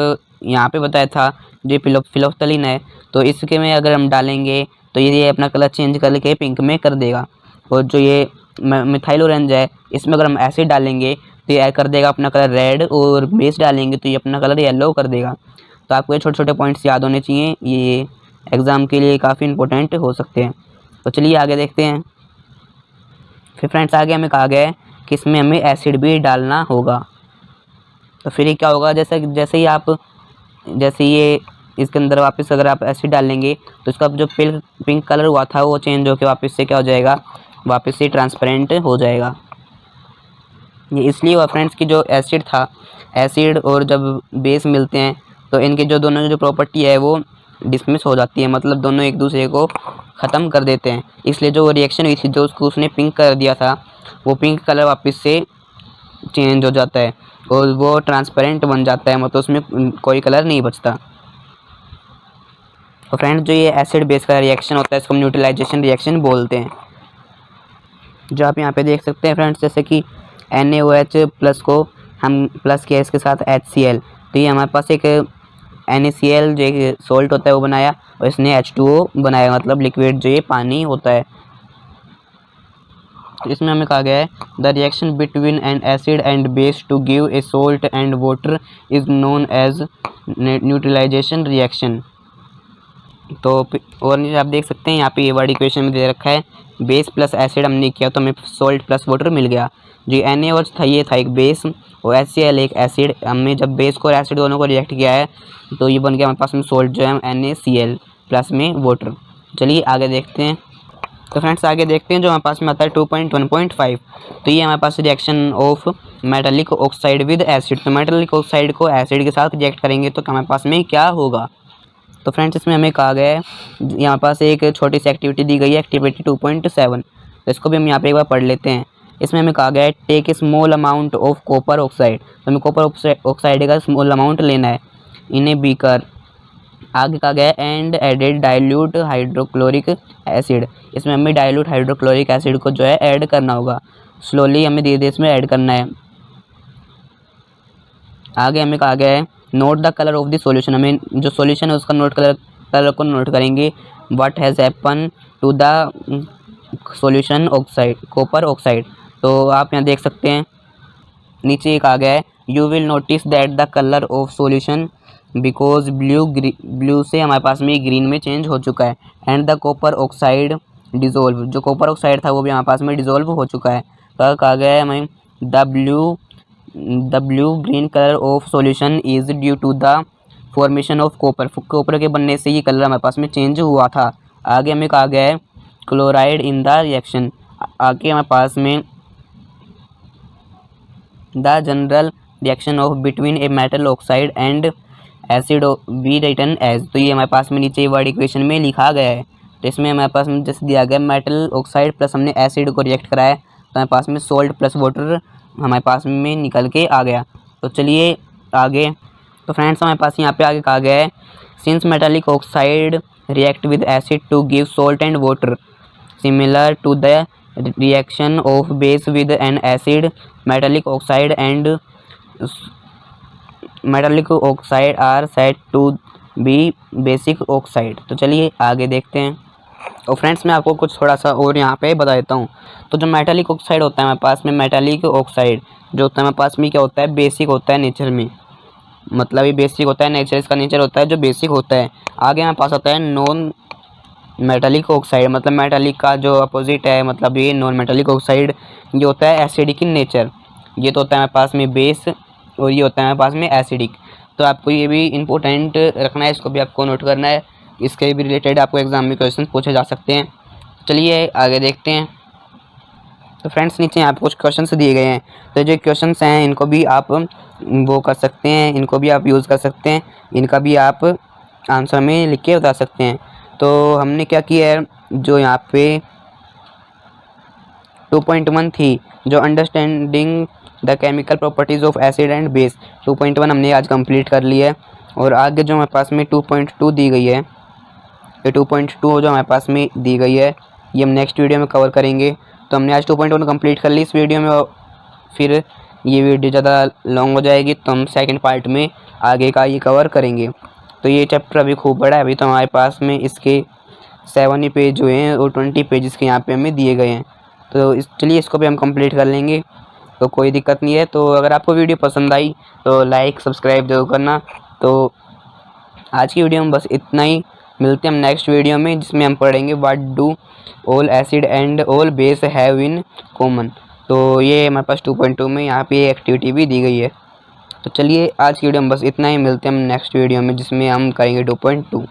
S1: यहाँ पे बताया था जो फिलोप्थलीन है, तो इसके में अगर हम डालेंगे तो ये अपना कलर चेंज करके पिंक में कर देगा। और जो ये मिथाइल ऑरेंज है, इसमें अगर हम एसिड डालेंगे तो ये कर देगा अपना कलर रेड, और बेस डालेंगे तो ये अपना कलर येलो कर देगा। तो आपको ये छोटे छोटे पॉइंट्स याद होने चाहिए, ये एग्ज़ाम के लिए काफ़ी इंपॉर्टेंट हो सकते हैं। तो चलिए आगे देखते हैं। फिर फ्रेंड्स आगे हमें कहा गया है कि इसमें हमें एसिड भी डालना होगा। तो फिर ये क्या होगा, जैसे ये इसके अंदर वापस अगर आप एसिड डालेंगे तो इसका जो पिंक कलर हुआ था वो चेंज होकर वापस से क्या हो जाएगा, वापस से ट्रांसपेरेंट हो जाएगा। ये इसलिए हुआ फ्रेंड्स कि जो एसिड था, एसिड और जब बेस मिलते हैं तो इनके जो दोनों जो प्रॉपर्टी है वो डिसमिस हो जाती है, मतलब दोनों एक दूसरे को ख़त्म कर देते हैं। इसलिए जो रिएक्शन हुई थी, जो उसने पिंक कर दिया था, वो पिंक कलर वापस से चेंज हो जाता है और वो ट्रांसपेरेंट बन जाता है, मतलब उसमें कोई कलर नहीं बचता। तो फ्रेंड्स जो ये एसिड बेस का रिएक्शन होता है इसको हम न्यूट्रलाइजेशन रिएक्शन बोलते हैं। जो आप यहाँ पे देख सकते हैं फ्रेंड्स, जैसे कि NaOH प्लस को हम प्लस किया इसके साथ HCl, तो ये हमारे पास एक NaCl जो एक सॉल्ट होता है वो बनाया, और इसने H2O बनाया, मतलब लिक्विड जो ये पानी होता है। तो इसमें हमें कहा गया है the reaction between an acid and base to give a salt and water is known as neutralisation reaction. तो और आप देख सकते हैं यहाँ पे ये वर्ड इक्वेशन में दे रखा है, बेस प्लस एसिड हमने किया तो हमें सॉल्ट प्लस वाटर मिल गया। जो NaOH था ये था एक बेस, और HCl एक एसिड। हमने जब बेस को और एसिड दोनों को रिएक्ट किया है तो ये बन गया हमारे पास में सॉल्ट जो है NaCl प्लस में वाटर। चलिए आगे देखते हैं। तो फ्रेंड्स आगे देखते हैं जो हमारे पास में आता है 2.1.5। तो ये हमारे पास reaction of metallic oxide with acid. तो मेटालिक ऑक्साइड को एसिड के साथ रिएक्ट करेंगे तो हमारे पास में क्या होगा। तो फ्रेंड्स इसमें हमें कहा गया है, यहाँ पास एक छोटी सी एक्टिविटी दी गई है, एक्टिविटी 2.7। तो इसको भी हम यहाँ पे एक बार पढ़ लेते हैं। इसमें हमें कहा गया है take a small amount of copper oxide. तो हमें कॉपर ऑक्साइड का स्मॉल अमाउंट लेना है इन ए बीकर। आगे कहा गया है and added dilute hydrochloric acid. इसमें हमें डाइल्यूट हाइड्रोक्लोरिक एसिड को जो है ऐड करना होगा, स्लोली हमें धीरे धीरे इसमें ऐड करना है। आगे हमें कहा गया है note the colour of the solution. हमें जो सॉल्यूशन है उसका कलर को नोट करेंगे। What has happen to the solution oxide, copper oxide. तो आप यहाँ देख सकते हैं नीचे एक आ गया है you will notice that the colour of solution because blue से हमारे पास में ग्रीन में चेंज हो चुका है। And the copper oxide dissolve, जो कॉपर ऑक्साइड था वो भी हमारे पास में डिजोल्व हो चुका है। तो कहा गया है हमें the blue green colour of solution is due to the formation of copper के बनने से ये कलर हमारे पास में चेंज हुआ था। आगे हमें कहा गया है क्लोराइड इन द रिएक्शन, आगे हमारे पास में the general reaction of between a metal oxide and acid be written as. तो ये हमारे पास में नीचे वर्ड इक्वेशन में लिखा गया है। तो इसमें हमारे पास में जैसे दिया गया मेटल ऑक्साइड प्लस हमने एसिड को रिएक्ट कराया तो हमारे पास में सोल्ट प्लस वाटर हमारे पास में निकल के आ गया। तो चलिए आगे, तो फ्रेंड्स हमारे पास यहाँ पे आगे कहा गया है since metallic oxide react with acid to give salt and water similar to the reaction of base with an acid, metallic oxide and metallic oxide are said to be basic oxide. तो चलिए आगे देखते हैं। और friends मैं आपको कुछ थोड़ा सा और यहाँ पे बता देता हूँ। तो जो मेटालिक ऑक्साइड होता है हमारे पास में, मेटालिक ऑक्साइड जो होता है हमारे पास में क्या होता है, बेसिक होता है नेचर में, मतलब ये बेसिक होता है नेचर, इसका नेचर होता है जो बेसिक होता है। आगे हमारे पास होता है नॉन मेटालिक ऑक्साइड, मतलब मेटालिक का जो अपोजिट है, मतलब ये नॉन मेटालिक ऑक्साइड ये होता है एसिडिक इन नेचर। ये तो होता है हमारे पास में बेस और ये होता है हमारे पास में एसिडिक। तो आपको ये भी इम्पोर्टेंट रखना है, इसको भी आपको नोट करना है, इसके भी रिलेटेड आपको एग्जाम में क्वेश्चन पूछे जा सकते हैं। चलिए आगे देखते हैं। तो फ्रेंड्स नीचे यहाँ पे कुछ क्वेश्चंस दिए गए हैं, तो जो क्वेश्चंस हैं इनको भी आप वो कर सकते हैं, इनको भी आप यूज़ कर सकते हैं, इनका भी आप आंसर में लिख के बता सकते हैं। तो हमने क्या किया है, जो यहाँ पे 2.1 थी जो understanding the chemical properties of acid and base, 2.1 हमने आज कंप्लीट कर लिया है। और आगे जो हमारे पास में 2.2 दी गई है, ये 2.2 जो हमारे पास में दी गई है ये हम नेक्स्ट वीडियो में कवर करेंगे। तो हमने आज 2.1 कंप्लीट कर ली इस वीडियो में, और फिर ये वीडियो ज़्यादा लॉन्ग हो जाएगी तो हम सेकंड पार्ट में आगे का ये कवर करेंगे। तो ये चैप्टर अभी खूब बड़ा है, अभी तो हमारे पास में इसके 7 ही पेज हुए हैं और 20 पेजेस के यहाँ पे हमें दिए गए हैं। तो चलिए इसको भी हम कंप्लीट कर लेंगे, तो कोई दिक्कत नहीं है। तो अगर आपको वीडियो पसंद आई तो लाइक सब्सक्राइब जरूर करना। तो आज की वीडियो में बस इतना ही, मिलते हैं हम नेक्स्ट वीडियो में जिसमें हम पढ़ेंगे what do all acid and all base have in common. तो ये हमारे पास 2.2 में यहाँ पे एक्टिविटी भी दी गई है। तो चलिए आज की वीडियो में बस इतना ही, मिलते हैं हम नेक्स्ट वीडियो में जिसमें हम करेंगे 2.2।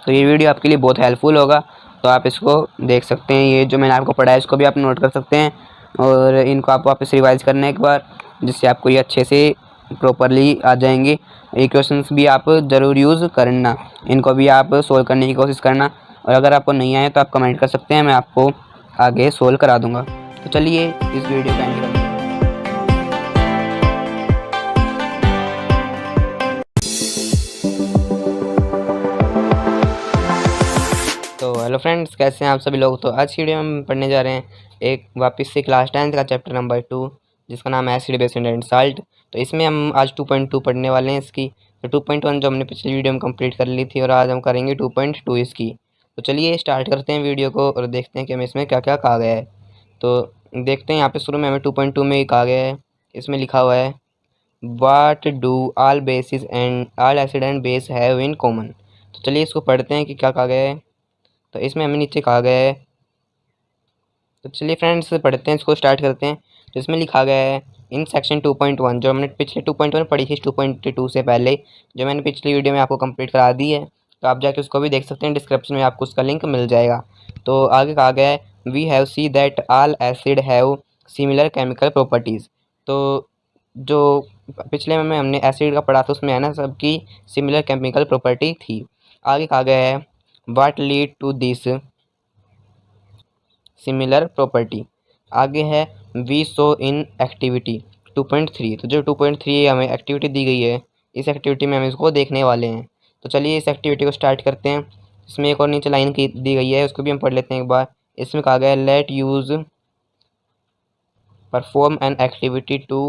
S1: तो ये वीडियो आपके लिए बहुत हेल्पफुल होगा, तो आप इसको देख सकते हैं। ये जो मैंने आपको पढ़ाया इसको भी आप नोट कर सकते हैं और इनको आप वापस रिवाइज करना एक बार, जिससे आपको ये अच्छे से प्रॉपरली आ जाएंगे। ये क्वेश्चंस भी आप ज़रूर यूज़ करना, इनको भी आप सोल्व करने की कोशिश करना, और अगर आपको नहीं आए तो आप कमेंट कर सकते हैं, मैं आपको आगे सोल्व करा दूँगा। तो चलिए इस वीडियो का एंड करते हैं। तो हेलो फ्रेंड्स, कैसे हैं आप सभी लोग। तो आज की वीडियो में हम पढ़ने जा रहे हैं एक वापस से क्लास 10th का चैप्टर नंबर 2 जिसका नाम है एसिड बेस एंड साल्ट। तो इसमें हम आज 2.2 पढ़ने वाले हैं इसकी। तो 2.1 जो हमने पिछली वीडियो में कंप्लीट कर ली थी और आज हम करेंगे 2.2 इसकी। तो चलिए स्टार्ट करते हैं वीडियो को और देखते हैं कि हमें इसमें क्या क्या कहा गया है। तो देखते हैं यहाँ पे शुरू में हमें 2.2 में ही कहा गया है, इसमें लिखा हुआ है what do all basis and all acid and base have in common. तो चलिए इसको पढ़ते हैं कि क्या कहा गया है। तो इसमें हमें नीचे कहा गया है, तो चलिए फ्रेंड्स पढ़ते हैं, इसको स्टार्ट करते हैं। तो इसमें लिखा गया है इन सेक्शन 2.1 जो हमने पिछले 2.1 पढ़ी थी 2.2 से पहले, जो मैंने पिछली वीडियो में आपको कंप्लीट करा दी है, तो आप जाके उसको भी देख सकते हैं, डिस्क्रिप्शन में आपको उसका लिंक मिल जाएगा। तो आगे कहा गया है we have see that all acid have similar chemical properties. तो जो पिछले में हमने एसिड का पढ़ा था उसमें है ना सबकी सिमिलर केमिकल प्रॉपर्टी थी। आगे कहा गया है what lead to this similar property. आगे है वी सो इन एक्टिविटी 2.3। तो जो 2.3 हमें एक्टिविटी दी गई है, इस एक्टिविटी में हम इसको देखने वाले हैं। तो चलिए इस एक्टिविटी को स्टार्ट करते हैं। इसमें एक और नीचे लाइन की दी गई है, उसको भी हम पढ़ लेते हैं एक बार। इसमें कहा गया है let us perform an activity to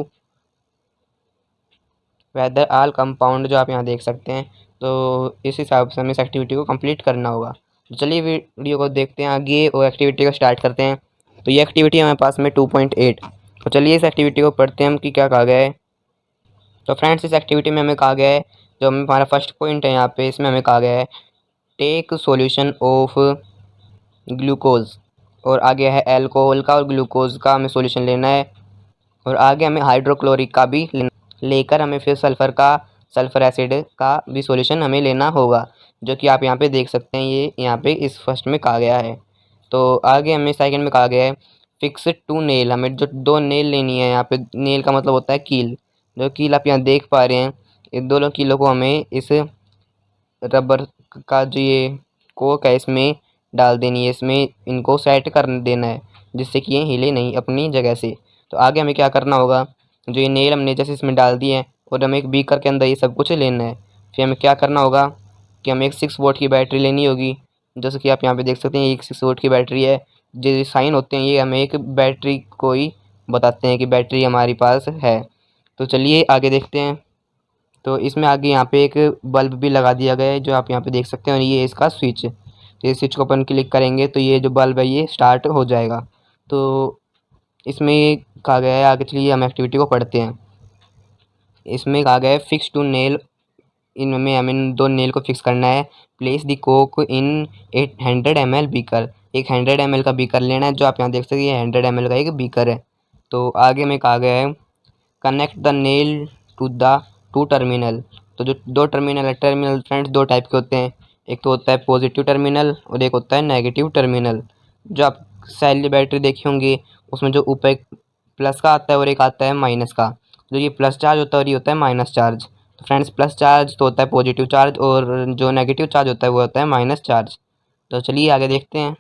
S1: whether all compound, जो आप यहाँ देख सकते हैं। तो इस हिसाब से हमें इस एक्टिविटी को कंप्लीट करना होगा। तो चलिए वीडियो को देखते हैं आगे और एक्टिविटी को स्टार्ट करते हैं। तो ये एक्टिविटी हमारे पास में 2.8। तो चलिए इस एक्टिविटी को पढ़ते हैं हम कि क्या कहा गया है। तो फ्रेंड्स इस एक्टिविटी में हमें कहा गया है जो हमारा फर्स्ट पॉइंट है यहाँ पे, इसमें हमें कहा गया है टेक सॉल्यूशन ऑफ ग्लूकोज, और आगे है अल्कोहल का और ग्लूकोज का हमें सॉल्यूशन लेना है, और आगे हमें हाइड्रोक्लोरिक का भी लेकर हमें फिर सल्फर एसिड का भी सॉल्यूशन हमें लेना होगा, जो कि आप यहाँ पे देख सकते हैं, ये यहाँ पे इस फर्स्ट में कहा गया है। तो आगे हमें सेकंड में कहा गया है फिक्स टू नेल, हमें जो 2 नेल लेनी है। यहाँ पे नेल का मतलब होता है कील, जो कील आप यहाँ देख पा रहे हैं, इन दोनों कीलों को हमें इस रबर का जो ये कोक है इसमें डाल देनी है, इसमें इनको सेट कर देना है जिससे कि ये हिले नहीं अपनी जगह से। तो आगे हमें क्या करना होगा, जो ये नेल हमने जैसे इसमें डाल दिए हैं और हमें एक बीकर के अंदर ये सब कुछ लेना है। फिर हमें क्या करना होगा कि हमें एक 6 वोल्ट की बैटरी लेनी होगी, जैसे कि आप यहाँ पे देख सकते हैं, एक 6 वोल्ट की बैटरी है। जो साइन होते हैं ये हमें एक बैटरी को ही बताते हैं कि बैटरी हमारे पास है। तो चलिए आगे देखते हैं। तो इसमें आगे यहाँ पे एक बल्ब भी लगा दिया गया है, जो आप यहाँ पे देख सकते हैं, और ये इसका स्विच। ये स्विच को अपन क्लिक करेंगे तो ये जो बल्ब है ये स्टार्ट हो जाएगा। तो इसमें कहा गया है, आगे चलिए हम एक्टिविटी को पढ़ते हैं। इसमें कहा गया है फिक्स टू नेल, इनमें हमें इन 2 नेल को फिक्स करना है। Place the Coke in 800 ml beaker, एक 100 ml का बीकर लेना है, जो आप यहाँ देख सकते हैं ये 100 ml का एक बीकर है। तो आगे में कहा गया है connect the nail to the 2 terminal. तो जो 2 टर्मिनल है, टर्मिनल फ्रेंड्स 2 टाइप के होते हैं, एक तो होता है पॉजिटिव टर्मिनल और एक होता है नेगेटिव टर्मिनल। जो आप सेल बैटरी देखे होंगे उसमें जो ऊपर एक प्लस का आता है और एक आता है माइनस का, जो ये प्लस चार्ज होता है और ये होता है माइनस चार्ज। तो फ्रेंड्स प्लस चार्ज तो होता है पॉजिटिव चार्ज, और जो नेगेटिव चार्ज होता है वो होता है माइनस चार्ज। तो चलिए आगे देखते हैं।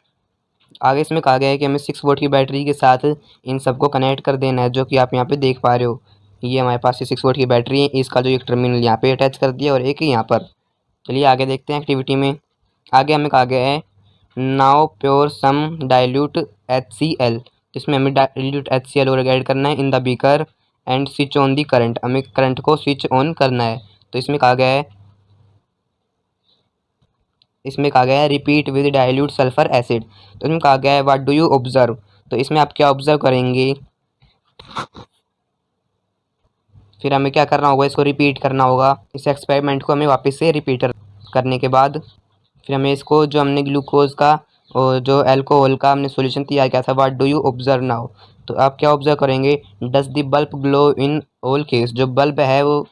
S1: आगे इसमें कहा गया है कि हमें 6 वोल्ट की बैटरी के साथ इन सबको कनेक्ट कर देना है, जो कि आप यहाँ पे देख पा रहे हो। ये हमारे पास ये 6 वोल्ट की बैटरी है, इसका जो एक टर्मिनल यहाँ पे अटैच कर दिया और एक यहाँ पर। चलिए आगे देखते हैं एक्टिविटी में। आगे हमें कहा गया है नाउ प्योर सम डाइल्यूट HCl, जिसमें हमें डाइल्यूट HCl और ऐड करना है in the beaker and switch on the current, हमें करंट को स्विच ऑन करना है। तो इसमें कहा गया है repeat with dilute sulphur acid. तो इसमें कहा गया है व्हाट डू यू ऑब्जर्व, तो इसमें आप क्या ऑब्जर्व करेंगे, फिर हमें क्या करना होगा, इसको रिपीट करना होगा। इस एक्सपेरिमेंट को हमें वापस से रिपीट करने के बाद फिर हमें इसको जो हमने ग्लूकोज का और जो अल्कोहल का हमने सॉल्यूशन तैयार किया था, what do you observe now, तो आप क्या ऑब्जर्व करेंगे, does the bulb glow in all case, जो बल्ब है वो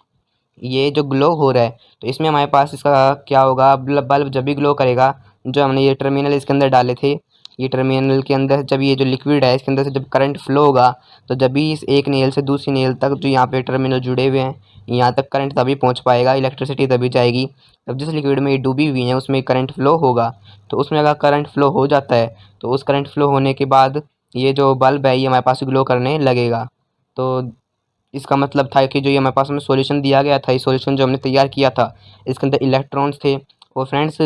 S1: ये जो ग्लो हो रहा है, तो इसमें हमारे पास इसका क्या होगा, बल्ब जब भी ग्लो करेगा, जो हमने ये टर्मिनल इसके अंदर डाले थे, ये टर्मिनल के अंदर जब ये जो लिक्विड है इसके अंदर से जब करंट फ्लो होगा, तो जब भी इस एक नेल से दूसरी नेल तक जो यहाँ पे टर्मिनल जुड़े हुए हैं यहाँ तक करंट तभी पहुँच पाएगा, इलेक्ट्रिसिटी तभी जाएगी जब जिस लिक्विड में ये डूबी हुई है उसमें करंट फ्लो होगा। तो उसमें अगर करंट फ्लो हो जाता है तो उस करंट फ्लो होने के बाद ये जो बल्ब है ये हमारे पास ग्लो करने लगेगा। तो इसका मतलब था कि जो ये हमारे पास में सॉल्यूशन दिया गया था, ये सॉल्यूशन जो हमने तैयार किया था इसके अंदर इलेक्ट्रॉन्स थे। और फ्रेंड्स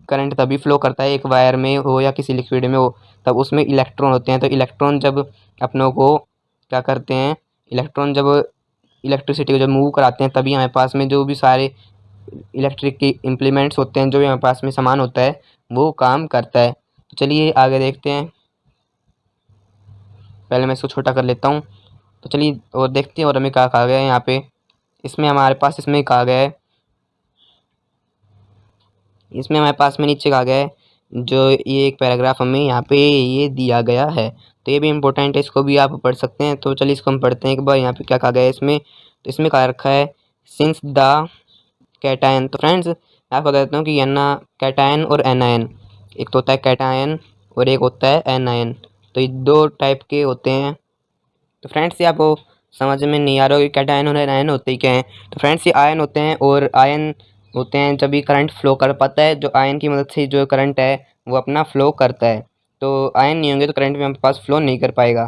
S1: करंट तभी फ्लो करता है एक वायर में हो या किसी लिक्विड में हो, तब उसमें इलेक्ट्रॉन होते हैं। तो इलेक्ट्रॉन जब अपनों को क्या करते हैं, इलेक्ट्रॉन जब इलेक्ट्रिसिटी को जब मूव कराते हैं तभी हमारे पास में जो भी सारे इलेक्ट्रिक के इम्प्लीमेंट्स होते हैं, जो भी हमारे पास में सामान होता है वो काम करता है। तो चलिए आगे देखते हैं। पहले मैं इसको छोटा कर लेता हूँ। तो चलिए और देखते हैं और हमें क्या कहा गया है यहाँ पे। इसमें हमारे पास इसमें कहा गया है, इसमें हमारे पास में नीचे कहा गया है, जो ये एक पैराग्राफ हमें यहाँ पे ये दिया गया है, तो ये भी इम्पोर्टेंट है, इसको भी आप पढ़ सकते हैं। तो चलिए इसको हम पढ़ते हैं एक बार। यहाँ पे क्या कहा गया है इसमें, तो इसमें कहा रखा है सिंस द कैटायन। तो फ्रेंड्स मैं आपको बता देता हूँ कि ना कैटायन और एनायन, एक तो होता है कैटायन और एक होता है एनायन, तो ये 2 टाइप के होते हैं। तो फ्रेंड्स ये आपको समझ में नहीं आ रहा हो कि कैटायन और एनायन होते ही क्या हैं। तो फ्रेंड्स ये आयन होते हैं, और आयन होते हैं जब भी करंट फ्लो कर पाता है, जो आयन की मदद से जो करंट है वो अपना फ्लो करता है। तो आयन नहीं होंगे तो करंट भी हमारे पास फ्लो नहीं कर पाएगा।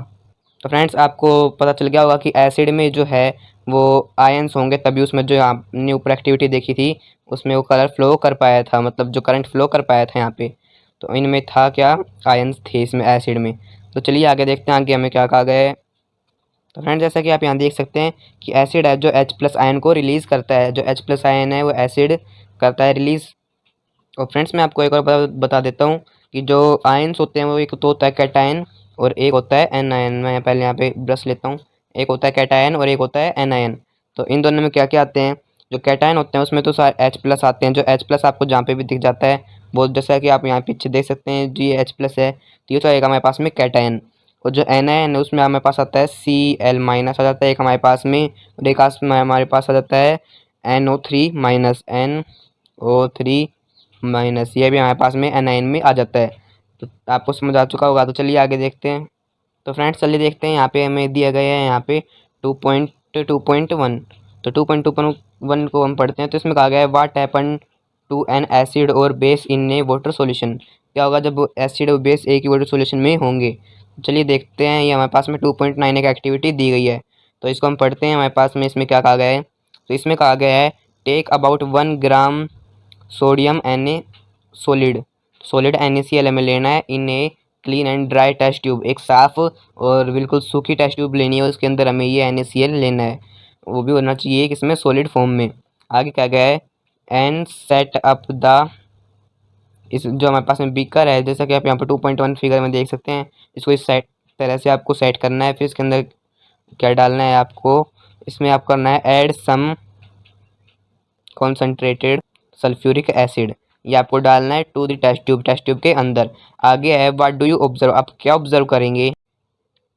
S1: तो फ्रेंड्स आपको पता चल गया होगा कि एसिड में जो है वो आयन्स होंगे तभी उसमें जो आपने ऊपर एक्टिविटी देखी थी उसमें वो कलर फ्लो कर पाया था, मतलब जो करंट फ्लो कर पाया था यहाँ पे। तो इनमें था क्या, आयन्स थे इसमें एसिड में। तो चलिए आगे देखते हैं आगे हमें क्या कहा गया है। तो फ्रेंड्स जैसा कि आप यहाँ देख सकते हैं कि एसिड है जो H+ आयन को रिलीज़ करता है, जो H+ आयन है वो एसिड करता है रिलीज़। और फ्रेंड्स मैं आपको एक और बता देता हूँ कि जो आयन्स होते हैं वो एक तो होता है कैटायन और एक होता है एनायन। मैं पहले यहाँ पे ब्रश लेता हूँ। एक होता है कैटायन और एक होता है एनायन। तो इन दोनों में क्या क्या आते हैं, जो कैटायन होते हैं उसमें तो सारे H प्लस आते हैं, जो H प्लस आपको जहाँ पे भी दिख जाता है वो, जैसा कि आप यहाँ पीछे देख सकते हैं जी H प्लस है, तो ये तो आएगा हमारे पास में कैटायन। और जो NaN उसमें हमारे पास आता है Cl माइनस आ जाता है एक हमारे पास में, और एक हमारे पास आ जाता है NO3 माइनस, NO3 माइनस, ये भी हमारे पास में NiN में आ जाता है। तो आपको समझ आ चुका होगा, तो चलिए आगे देखते हैं। तो फ्रेंड्स चलिए देखते हैं, यहाँ पे हमें दिया गया है यहाँ पे 2.2.1, तो 2.2.1 को हम पढ़ते हैं। तो इसमें कहा गया है what happen to an acid और base in a water solution, क्या होगा जब एसिड और बेस एक ही वाटर सॉल्यूशन में होंगे। चलिए देखते हैं, ये हमारे पास में 2.9 एक एक्टिविटी दी गई है, तो इसको हम पढ़ते हैं। हमारे पास में इसमें क्या कहा गया है, तो इसमें कहा गया है take about 1 gram sodium solid NaCl हमें लेना है in a clean and dry test tube, एक साफ़ और बिल्कुल सूखी टेस्ट ट्यूब लेनी है, उसके अंदर हमें ये NaCl लेना है, वो भी होना चाहिए किसमें, सॉलिड फॉर्म में। आगे क्या गया है, एंड सेट अप द, इस जो हमारे पास में बीकर है, जैसा कि आप यहाँ पर 2.1 फिगर में देख सकते हैं, इसको इस तरह से आपको सेट करना है। फिर इसके अंदर क्या डालना है आपको, इसमें आप करना है add some concentrated sulphuric acid, ये आपको डालना है टू द टेस्ट ट्यूब के अंदर। आगे है व्हाट डू यू ऑब्जर्व, आप क्या ऑब्जर्व करेंगे।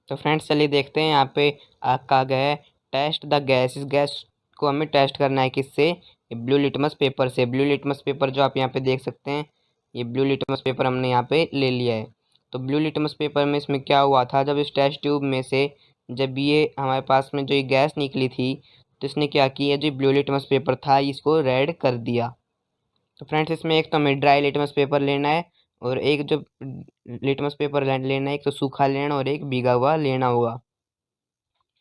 S1: तो फ्रेंड्स चलिए देखते हैं, यहाँ पे कहा गया है टेस्ट द गैस, इस गैस को हमें टेस्ट करना है किससे, ब्लू लिटमस पेपर से। ब्लू लिटमस पेपर जो आप यहाँ पे देख सकते हैं, ये ब्लू लिटमस पेपर हमने यहाँ पे ले लिया है। तो ब्लू लिटमस पेपर में इसमें क्या हुआ था, जब इस टेस्ट ट्यूब में से जब ये हमारे पास में जो ये गैस निकली थी, तो इसने क्या किया, जो ब्लू लिटमस पेपर था इसको रेड कर दिया। तो फ्रेंड्स इसमें एक तो हमें ड्राई लिटमस पेपर लेना है, और एक जो लिटमस पेपर लेना है, एक तो सूखा लेना और एक भीगा हुआ लेना होगा।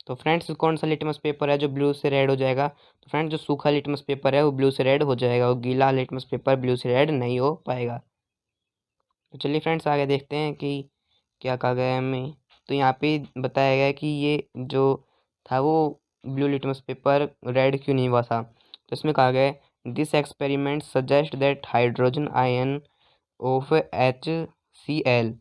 S1: तो फ्रेंड्स कौन सा लिटमस पेपर है जो ब्लू से रेड हो जाएगा, तो फ्रेंड्स जो सूखा लिटमस पेपर है वो ब्लू से रेड हो जाएगा, और गीला लिटमस पेपर ब्लू से रेड नहीं हो पाएगा। तो चलिए फ्रेंड्स आगे देखते हैं कि क्या कहा गया है हमें। तो यहाँ पे बताया गया है कि ये जो था वो ब्लू लिटमस पेपर रेड क्यों नहीं हुआ था। तो इसमें कहा गया है this experiment suggest that hydrogen ion of HCl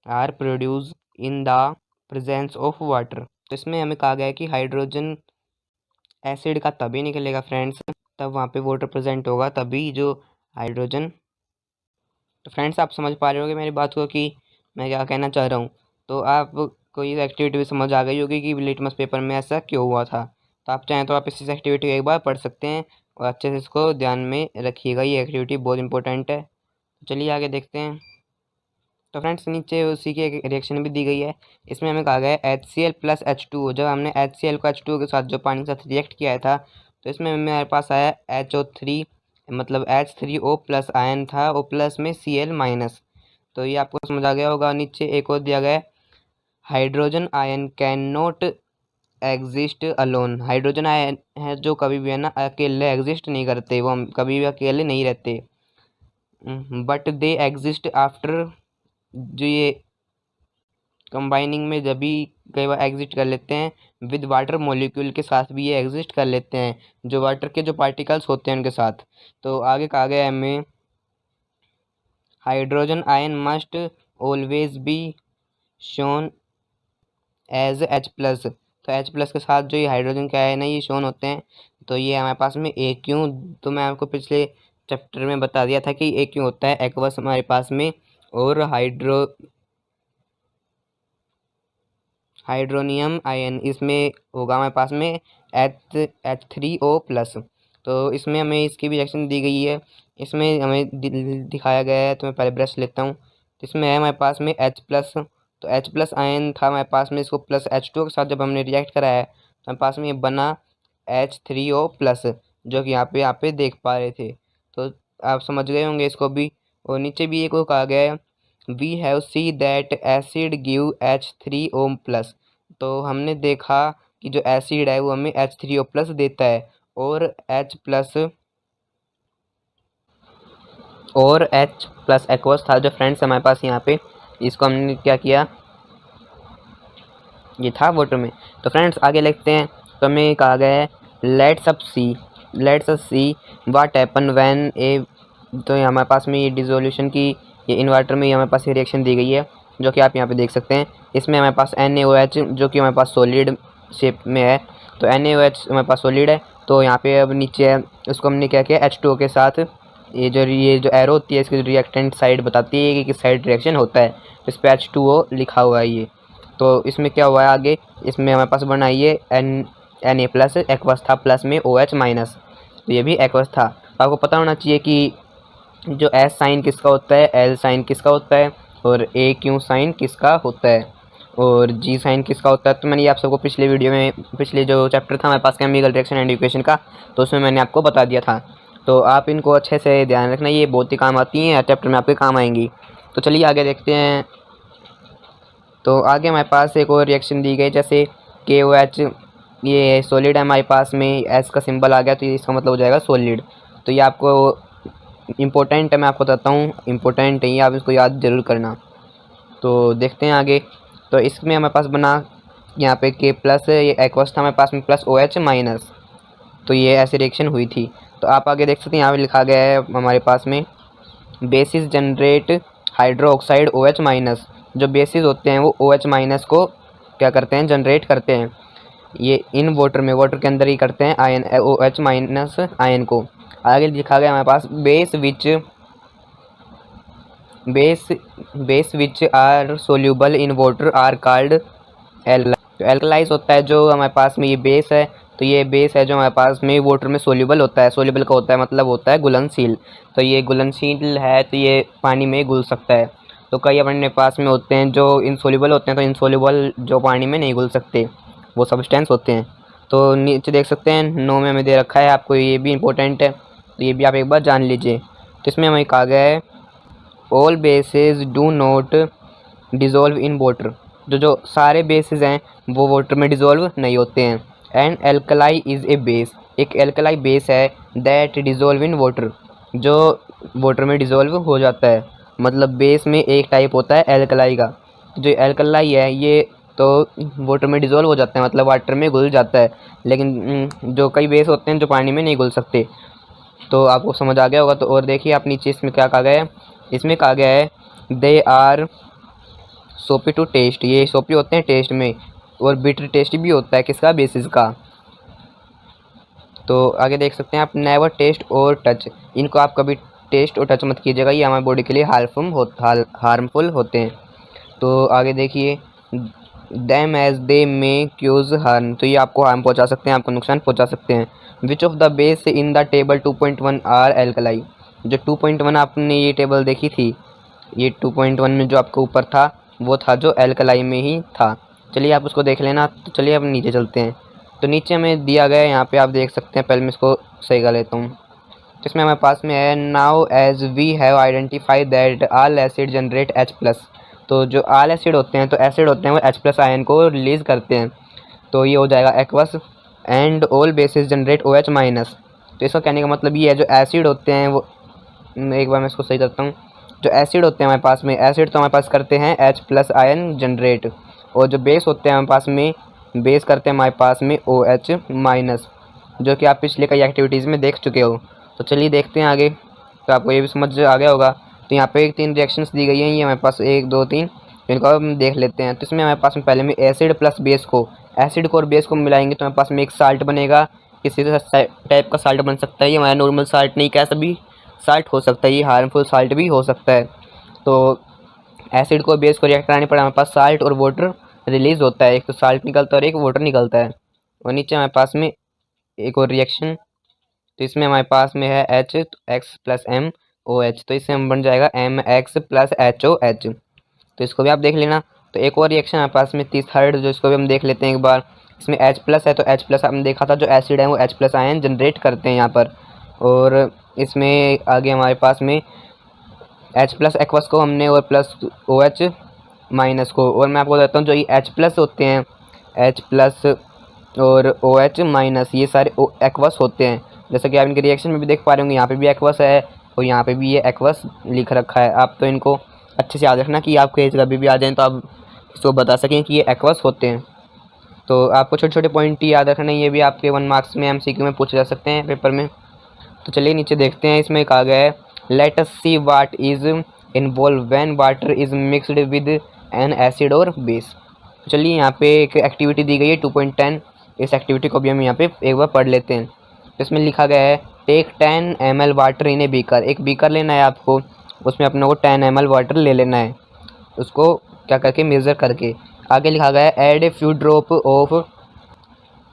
S1: are produce in the presence of water. तो इसमें हमें कहा गया है कि हाइड्रोजन एसिड का तभी निकलेगा फ्रेंड्स, तब वहाँ पे वाटर प्रेजेंट होगा, तभी जो हाइड्रोजन। तो फ्रेंड्स आप समझ पा रहे होगे मेरी बात को कि मैं क्या कहना चाह रहा हूँ। तो आपको ये एक्टिविटी भी समझ आ गई होगी कि लिटमस पेपर में ऐसा क्यों हुआ था। तो आप चाहें तो आप इस एक्टिविटी को एक बार पढ़ सकते हैं, और अच्छे से इसको ध्यान में रखिएगा, ये एक्टिविटी बहुत इंपॉर्टेंट है। चलिए आगे देखते हैं। तो फ्रेंड्स नीचे उसी की एक रिएक्शन भी दी गई है, इसमें हमें कहा गया है HCl प्लस H2O, जब हमने HCl को H2O के साथ जो पानी के साथ रिएक्ट किया था, तो इसमें मेरे पास आया HO3, मतलब H3O प्लस आयन था, O प्लस में Cl माइनस। तो ये आपको समझ आ गया होगा। नीचे एक और दिया गया है hydrogen ion can not exist alone, hydrogen ion है जो कभी भी है ना अकेले एग्जिस्ट नहीं करते, वो हम कभी भी अकेले नहीं रहते, बट दे एग्जिस्ट आफ्टर, जो ये कंबाइनिंग में जब भी कई बार एग्जिस्ट कर लेते हैं विद वाटर मॉलिक्यूल के साथ भी ये एग्जिस्ट कर लेते हैं, जो वाटर के जो पार्टिकल्स होते हैं उनके साथ। तो आगे कहा गया है हमें hydrogen ion must always be shown as H plus, तो H प्लस के साथ जो ये हाइड्रोजन के आयन है ये शोन होते हैं। तो ये हमारे पास में A क्यों, तो मैं आपको पिछले चैप्टर में बता दिया था कि A क्यों होता है, एक्वस हमारे पास में, और हाइड्रोनियम आयन इसमें होगा हमारे पास में H3O प्लस। तो इसमें हमें इसकी भी रिएक्शन दी गई है, इसमें हमें दिखाया गया है, तो मैं पहले ब्रश लेता हूँ। तो इसमें है हमारे पास में H प्लस, तो H प्लस आयन था हमारे पास में, इसको प्लस H2O के साथ जब हमने रिएक्ट कराया है तो हमारे पास में ये बना H3O प्लस, जो कि यहाँ पे देख पा रहे थे। तो आप समझ गए होंगे इसको भी। और नीचे भी एक को कहा गया है we have see that acid give H3O plus, तो हमने देखा कि जो एसिड है वो हमें H3O प्लस देता है, और H प्लस एक्वस था जो फ्रेंड्स हमारे पास यहाँ पे, इसको हमने क्या किया, ये था वाटर में। तो फ्रेंड्स आगे लिखते हैं। तो हमें कहा गया है let's up see what happen when ए, तो हमारे पास में ये डिसोल्यूशन की ये इन्वर्टर में हमारे पास ये रिएक्शन दी गई है, जो कि आप यहाँ पे देख सकते हैं। इसमें हमारे पास NaOH जो कि हमारे पास सॉलिड शेप में है, तो NaOH हमारे पास सॉलिड है, तो यहाँ पे अब नीचे है, उसको हमने क्या किया, H2O के साथ ये जो एरो होती है इसकी रिएक्टेंट साइड बताती है कि किस साइड रिएक्शन होता है, इस पर H2O लिखा हुआ है ये। तो इसमें क्या हुआ है आगे, इसमें हमारे पास बना ये Na+ एक्वस था, प्लस में OH माइनस, तो ये भी एक्वस था। तो आपको पता होना चाहिए कि जो S साइन किसका होता है, L साइन किसका होता है, और AQ साइन किसका होता है, और G साइन किसका होता है। तो मैंने ये आप सबको पिछले वीडियो में, पिछले जो चैप्टर था हमारे पास केमिकल रिएक्शन एंड इक्वेशन का, तो उसमें मैंने आपको बता दिया था। तो आप इनको अच्छे से ध्यान रखना, ये बहुत ही काम आती हैं, चैप्टर में आपके काम आएंगी। तो चलिए आगे देखते हैं। तो आगे हमारे पास एक और रिएक्शन दी गई, जैसे KOH, ये सॉलिड है हमारे पास में, S का सिंबल आ गया तो इसका मतलब हो जाएगा सॉलिड। तो ये आपको इम्पोर्टेंट है, मैं आपको बताता हूँ, इम्पोर्टेंट है ये, आप इसको याद ज़रूर करना। तो देखते हैं आगे। तो इसमें हमारे पास बना यहाँ पे K+, ये एक्वस था हमारे पास में, प्लस OH माइनस, तो ये ऐसी रिएक्शन हुई थी। तो आप आगे देख सकते हैं, यहाँ पे लिखा गया है हमारे पास में, basis generate hydro oxide OH minus. जो बेसिस होते हैं वो OH माइनस को क्या करते हैं, जनरेट करते हैं, ये इन वाटर में, वाटर के अंदर ही करते हैं आयन, OH माइनस आयन को। आगे लिखा गया हमारे पास, base which are soluble in water are called alkalis. तो एल्कलाइज होता है जो हमारे पास में ये बेस है, तो ये बेस है जो हमारे पास में वाटर में सोल्यूबल होता है। सोल्यूबल का होता है मतलब होता है घुलनशील, तो ये घुलनशील है, तो ये पानी में घुल सकता है। तो कई अपने पास में होते हैं जो इनसोल्यूबल होते हैं, तो इनसोल्यूबल जो पानी में नहीं घुल सकते वो सब्सटेंस होते हैं। तो नीचे देख सकते हैं 9 में हमें दे रखा है आपको, ये भी इंपॉर्टेंट है, तो ये भी आप एक बार जान लीजिए। तो इसमें हमें कहा गया है, all bases do not dissolve in water. जो सारे बेसिस हैं वो वाटर में डिज़ोल्व नहीं होते हैं। And alkali is a base, एक एल्कलाई बेस है, दैट डिज़ोल्व इन वाटर, जो वाटर में डिज़ोल्व हो जाता है। मतलब बेस में एक टाइप होता है एल्कलाई का, जो एल्कलाई है ये तो वाटर में डिज़ोल्व हो जाता है, मतलब वाटर में घुल जाता है। लेकिन जो कई बेस होते हैं जो पानी में नहीं घुल सकते। तो आपको समझ आ गया होगा। तो और देखिए आप नीचे इसमें क्या कहा गया है, इसमें कहा गया है, दे आर सोपी टू टेस्ट, ये सोपी होते हैं टेस्ट में, और बिटर टेस्ट भी होता है किसका, बेसिस का। तो आगे देख सकते हैं आप, नेवर टेस्ट और टच, इनको आप कभी टेस्ट और टच मत कीजिएगा, ये हमारी बॉडी के लिए हार्मफुल होते हैं। तो आगे देखिए, them as they may cause harm, तो ये आपको हार्म पहुंचा सकते हैं, आपको नुकसान पहुंचा सकते हैं। Which of the base in the table 2.1 are alkali, जो 2.1 आपने ये टेबल देखी थी, ये 2.1 में जो आपके ऊपर था वो था जो एल्कलाई में ही था। चलिए आप उसको देख लेना। तो चलिए अब नीचे चलते हैं। तो नीचे हमें दिया गया है, यहाँ पे आप देख सकते हैं, पहले मैं इसको सही कर लेता हूँ। तो इसमें हमारे पास में है, now as we have identified that all acid generate H+, तो जो ऑल एसिड होते हैं, तो एसिड होते हैं वो H+ आयन को रिलीज़ करते हैं, तो ये हो जाएगा aqueous. And all basis generate OH minus, तो इसका कहने का मतलब ये है, जो एसिड होते हैं वो, एक बार मैं इसको सही करता हूँ, जो एसिड होते हैं हमारे पास में, एसिड तो हमारे पास करते हैं H+ आयन जनरेट, और जो बेस होते हैं हमारे पास में, बेस करते हैं हमारे पास में OH माइनस, जो कि आप पिछले कई एक्टिविटीज़ में देख चुके हो। तो चलिए देखते हैं आगे, तो आपको ये भी समझ आ गया होगा। तो यहाँ पे 3 रिएक्शंस दी गई हैं, ये हमारे पास 1 2 3, इनको हम देख लेते हैं। तो इसमें हमारे पास में पहले में एसिड प्लस बेस को, एसिड को और बेस को मिलाएंगे तो हमारे पास में एक साल्ट बनेगा। किसी टाइप का साल्ट बन सकता है, ये हमारा नॉर्मल साल्ट नहीं, कैसा भी साल्ट हो सकता है, ये हार्मफुल साल्ट भी हो सकता है। तो एसिड को बेस को रिएक्ट कराने पर हमारे पास साल्ट और वाटर रिलीज़ होता है, एक तो साल्ट निकलता है और एक वाटर निकलता है। और नीचे हमारे पास में एक और रिएक्शन, तो इसमें हमारे पास में है H + MOH, तो इससे हम बन जाएगा MX + HOH, तो इसको भी आप देख लेना। तो एक और रिएक्शन हमारे पास में थर्ड, जो इसको भी हम देख लेते हैं एक बार। इसमें H+ है, तो H+ हमने देखा था, जो एसिड है वो H+ आयन जनरेट करते हैं यहाँ पर। और इसमें आगे हमारे पास में H+ एक्वस को हमने, और प्लस OH माइनस को। और मैं आपको बताता हूँ, जो ये H+ होते हैं, H+ और OH माइनस, ये सारे एक्वस होते हैं। जैसा कि आप इनके रिएक्शन में भी देख पा रहे होंगे, यहाँ पे भी एक्वस है और यहाँ पे भी ये एक्वस लिख रखा है। आप तो इनको अच्छे से याद रखना कि आपके एज कभी भी आ जाएँ तो आप इसको बता सकें कि ये एक्वस होते हैं। तो आपको छोटे छोटे पॉइंट ही याद रखना है, ये भी आपके 1 मार्क्स में MCQ में पूछे जा सकते हैं पेपर में। तो चलिए नीचे देखते हैं, इसमें कहा गया है, let us see what is involve when water is mixed with an acid और बेस। चलिए यहाँ पे एक एक्टिविटी दी गई है 2.10, इस एक्टिविटी को भी हम यहाँ पे एक बार पढ़ लेते हैं। इसमें लिखा गया है take 10 ml water in a beaker. एक बीकर लेना है आपको, उसमें अपने को 10 ml वाटर ले लेना है, उसको क्या करके मेज़र करके। आगे लिखा गया है add a few drop of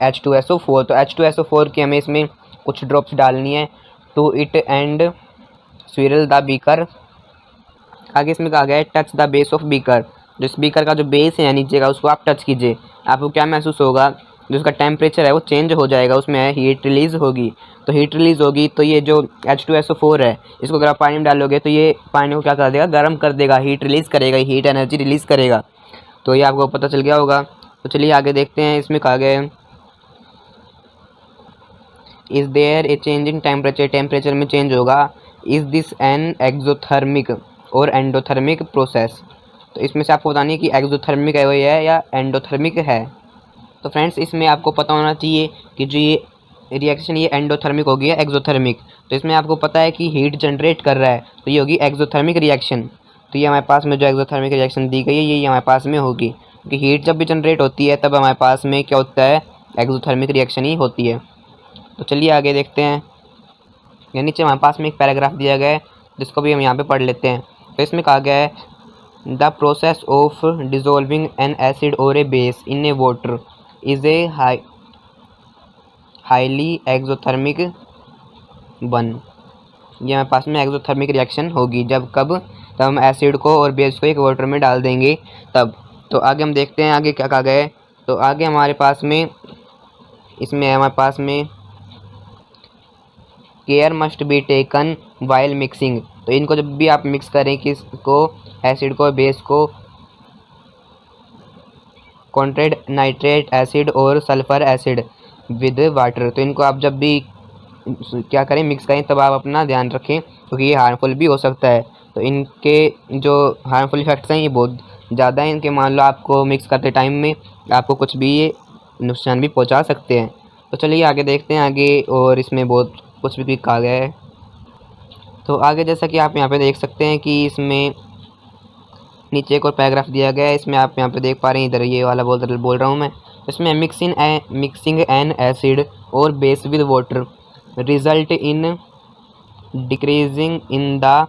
S1: H2SO4। तो H2SO4 की हमें इसमें कुछ ड्रॉप्स डालनी है। To it and swirl the beaker. आगे इसमें कहा गया है touch the base of beaker. जो इस बीकर का जो बेस है नीचे का, उसको आप टच कीजिए। आपको क्या महसूस होगा, जो उसका टेम्परेचर है वो चेंज हो जाएगा, उसमें हीट रिलीज़ होगी। तो हीट रिलीज़ होगी तो ये जो H2SO4 है, इसको अगर आप पानी में डालोगे तो ये पानी को क्या कर देगा, गर्म कर देगा, हीट रिलीज़ करेगा, हीट एनर्जी रिलीज़ करेगा। तो ये आपको पता चल गया होगा। तो चलिए आगे देखते हैं। इसमें कहा गया है is there a change in temperature. Temperature में चेंज होगा। इज़ दिस एन एक्सोथर्मिक और एंडोथर्मिक प्रोसेस। तो इसमें से आपको बतानी है कि एक्सोथर्मिक है या एंडोथर्मिक है। तो फ्रेंड्स इसमें आपको पता होना चाहिए कि जो ये रिएक्शन ये एंडोथर्मिक होगी या एक्सोथर्मिक। तो इसमें आपको पता है कि हीट जनरेट कर रहा है, तो ये होगी एक्सोथर्मिक रिएक्शन। तो ये हमारे पास में जो एक्सोथर्मिक रिएक्शन दी गई है ये हमारे पास में होगी, क्योंकि हीट जब भी जनरेट होती है तब हमारे पास में क्या होता है, एक्सोथर्मिक रिएक्शन ही होती है। तो चलिए आगे देखते हैं। ये नीचे हमारे पास में एक पैराग्राफ दिया गया है जिसको भी हम यहाँ पे पढ़ लेते हैं। तो इसमें कहा गया है the process of dissolving an acid और a base in a water is a highly exothermic one. ये हमारे पास में एक्सोथर्मिक रिएक्शन होगी जब हम एसिड को और बेस को एक वाटर में डाल देंगे तब। तो आगे हम देखते हैं आगे क्या कहा गया है। तो आगे हमारे पास में इसमें हमारे पास में care must be taken while mixing. तो इनको जब भी आप मिक्स करें, किसको, एसिड को, बेस को, कॉन्ट्रेड नाइट्रेट एसिड और सल्फर एसिड विद वाटर। तो इनको आप जब भी क्या करें, मिक्स करें, तब आप अपना ध्यान रखें क्योंकि ये हार्मफुल भी हो सकता है। तो इनके जो हार्मफुल इफेक्ट्स हैं ये बहुत ज़्यादा हैं इनके। मान लो आपको मिक्स करते टाइम में आपको कुछ भी ये नुकसान भी पहुंचा सकते हैं। तो चलिए आगे देखते हैं आगे, और इसमें बहुत कुछ भी कहा गया है। तो आगे जैसा कि आप यहाँ पे देख सकते हैं कि इसमें नीचे एक और पैराग्राफ दिया गया है। इसमें आप यहाँ पे देख पा रहे हैं, इधर ये वाला बोल रहा हूँ मैं। इसमें मिक्सिंग एन एसिड और base with water result in decreasing in the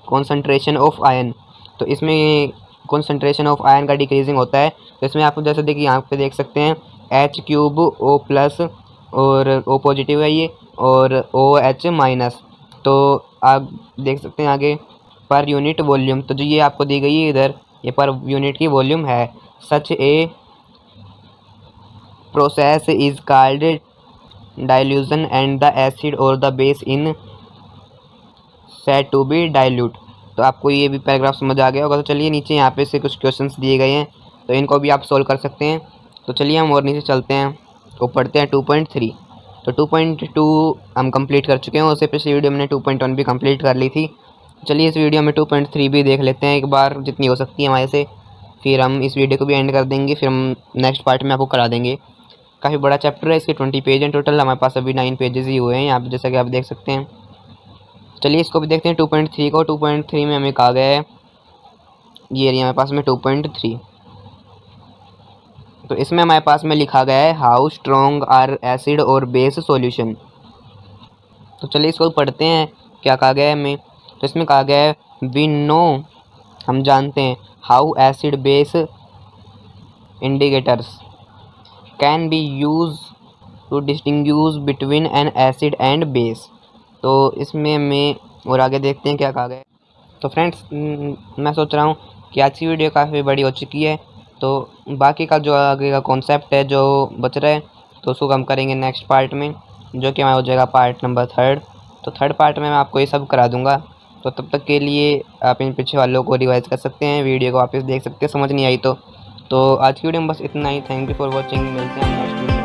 S1: concentration of ion. तो इसमें कॉन्सेंट्रेशन ऑफ आयन का डिक्रीजिंग होता है। तो इसमें आपको जैसे देखिए यहाँ पे देख सकते हैं H³ O+ और O पॉजिटिव है ये, और OH माइनस। तो आप देख सकते हैं आगे पर यूनिट वॉल्यूम। तो जो ये आपको दी गई है इधर, ये पर यूनिट की वॉल्यूम है। Such a process is called dilution and the acid और the base in said to be diluted. तो आपको ये भी पैराग्राफ समझ आ गया होगा। तो चलिए नीचे यहाँ पे से कुछ क्वेश्चंस दिए गए हैं, तो इनको भी आप सोल्व कर सकते हैं। तो चलिए हम और नीचे चलते हैं, तो पढ़ते हैं 2.3। तो 2.2 हम कंप्लीट कर चुके हैं, उससे पिछली वीडियो में 2.1 भी कंप्लीट कर ली थी। चलिए इस वीडियो में 2.3 भी देख लेते हैं एक बार, जितनी हो सकती है हमारे से। फिर हम इस वीडियो को भी एंड कर देंगे, फिर हम नेक्स्ट पार्ट में आपको करा देंगे। काफ़ी बड़ा चैप्टर है, इसके 20 पेज हैं टोटल। हमारे पास अभी 9 पेजेस ही हुए हैं यहाँ पे, जैसा कि आप देख सकते हैं। चलिए इसको भी देखते हैं 2.3 को। 2.3 में हमें कहा गया है, ये हमारे पास में 2.3। तो इसमें हमारे पास में लिखा गया है हाउ स्ट्रॉन्ग आर एसिड और बेस सॉल्यूशन। तो चलिए इसको पढ़ते हैं क्या कहा गया है हमें। तो इसमें कहा गया है वी नो, हम जानते हैं, how acid base indicators can be use to distinguish between an acid and base. तो इसमें हमें और आगे देखते हैं क्या कहा गया है। तो फ्रेंड्स मैं सोच रहा हूँ कि आज की वीडियो काफ़ी बड़ी हो चुकी है, तो बाकी का जो आगे का कॉन्सेप्ट है जो बच रहा है तो उसको हम करेंगे नेक्स्ट पार्ट में, जो कि हमारा हो जाएगा पार्ट नंबर 3। तो 3rd पार्ट में मैं आपको ये सब करा दूँगा। तो तब तक के लिए आप इन पीछे वालों को रिवाइज कर सकते हैं, वीडियो को वापस देख सकते हैं समझ नहीं आई तो आज की वीडियो में बस इतना ही। थैंक यू फॉर वॉचिंग, मिलते हैं नेक्स्ट वीडियो में।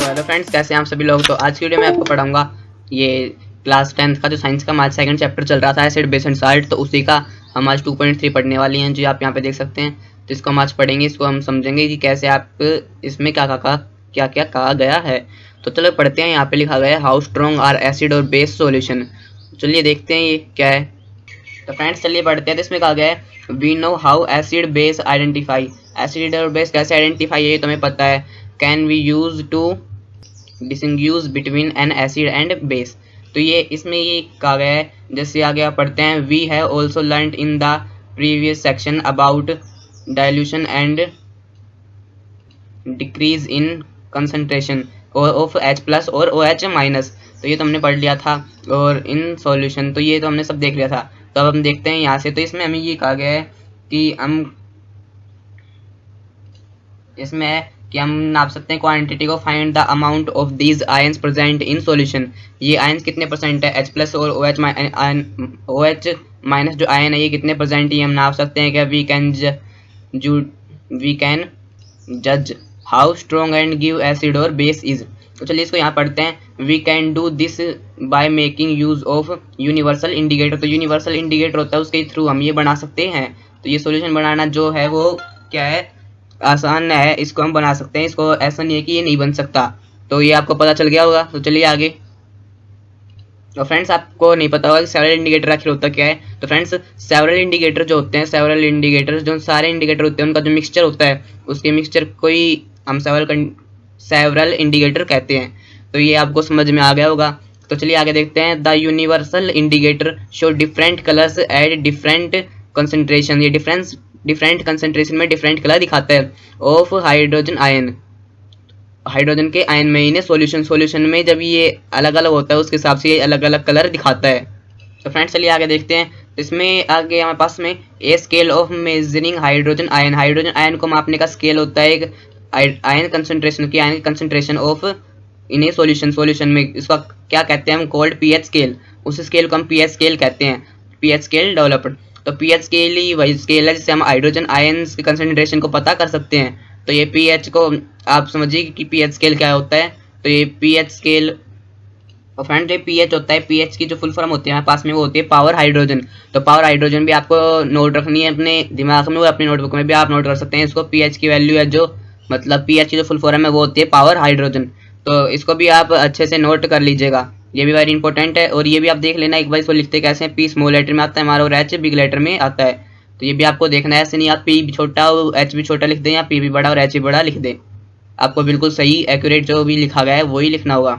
S1: हेलो फ्रेंड्स, कैसे हैं आप सभी लोग। तो आज की वीडियो में आपको पढ़ाऊंगा ये क्लास 10th का जो साइंस का आज 2nd चैप्टर चल रहा था एसिड बेस एंड साल्ट। तो उसी का हम आज 2.3 पढ़ने वाले हैं, जो आप यहाँ पे देख सकते हैं। तो इसको हम आज पढ़ेंगे, इसको हम समझेंगे कि कैसे आप इसमें क्या क्या कहा गया है। तो चलो पढ़ते हैं। यहाँ पे लिखा गया है हाउ स्ट्रॉन्ग आर एसिड और बेस सॉल्यूशन। चलिए देखते हैं ये क्या है। तो फ्रेंड्स चलिए पढ़ते हैं। तो इसमें कहा गया है we know how acid base identify, acid और बेस कैसे आइडेंटिफाई है ये तुम्हें पता है। Can we use to distinguish between an acid and base. तो ये इसमें ये कहा गया है, जैसे आगे आप पढ़ते हैं, we have also learned in the previous section about dilution and decrease in concentration of H plus और OH माइनस। तो ये तो हमने पढ़ लिया था, और इन सॉल्यूशन तो ये तो हमने सब देख लिया था। तो अब हम देखते हैं यहाँ से। तो इसमें हमें ये कहा गया है कि हम नाप सकते हैं क्वांटिटी को, find the amount of these ions present in solution. ये आयंस कितने परसेंट है, H प्लस और OH माइनस जो आयन है ये कितने परसेंट, ये हम नाप सकते हैं। क्या वी कैन जज how strong and give acid और बेस इज। तो चलिए इसको यहाँ पढ़ते हैं। We can do this by making use of universal indicator. तो यूनिवर्सल इंडिकेटर होता है, उसके थ्रू हम ये बना सकते हैं। तो ये सॉल्यूशन बनाना जो है वो क्या है, आसान है, इसको हम बना सकते हैं। इसको ऐसा नहीं है कि ये नहीं बन सकता। तो ये आपको पता चल गया होगा। तो चलिए आगे। तो फ्रेंड्स आपको नहीं पता होगा कि सेवरल इंडिकेटर आखिर होता क्या है। तो फ्रेंड्स सेवरल इंडिकेटर जो होते हैं, सेवरल इंडिकेटर जो सारे इंडिकेटर होते हैं उनका जो मिक्सचर होता है, उसके मिक्सचर को ही हम सेवरल इंडिकेटर कहते हैं। तो ये आपको समझ में आ गया होगा। तो चलिए आगे देखते हैं। The universal indicator show different colours at different concentration. ये डिफरेंट कंसंट्रेशन में डिफरेंट कलर दिखाता है ऑफ हाइड्रोजन आयन, हाइड्रोजन के आयन में। इन्हें सॉल्यूशन में जब ये अलग अलग होता है उसके हिसाब से ये अलग अलग कलर दिखाता है। तो फ्रेंड्स चलिए आगे देखते हैं। इसमें आगे हमारे पास में a scale of measuring hydrogen ion. Hydrogen ion को मापने का स्केल होता है एक ion concentration of in A solution में। इसका क्या कहते हैं हम, कोल्ड पीएच स्केल। उस स्केल को हम पीएच स्केल कहते हैं, पीएच स्केल डेवलप्ड। तो पीएच स्केल ही वही स्केल है जिससे हम हाइड्रोजन आयंस की कंसंट्रेशन को पता कर सकते हैं। तो ये पीएच को आप समझिए कि पीएच स्केल क्या होता है। तो ये पीएच स्केल, और फ्रेंड जो पीएच होता है, पीएच की जो फुल फॉर्म होती है हमारे पास में वो होती है पावर हाइड्रोजन। तो पावर हाइड्रोजन भी आपको नोट रखनी है अपने दिमाग में, और अपनी नोटबुक में भी आप नोट कर सकते हैं इसको। पीएच की वैल्यू है जो, मतलब पीएच की जो फुल फॉर्म है वो होती है पावर हाइड्रोजन। तो इसको भी आप अच्छे से नोट कर लीजिएगा, ये भी वेरी इंपॉर्टेंट है। और ये भी आप देख लेना एक बार इसको लिखते कैसे हैं। पी स्मॉल लेटर में आता है हमारा और एच बिग लेटर में आता है। तो ये भी आपको देखना है, ऐसे नहीं आप पी भी छोटा और एच भी छोटा लिख दें, या पी भी बड़ा और एच भी बड़ा लिख दें। आपको बिल्कुल सही एक्यूरेट जो भी लिखा गया है वही लिखना होगा।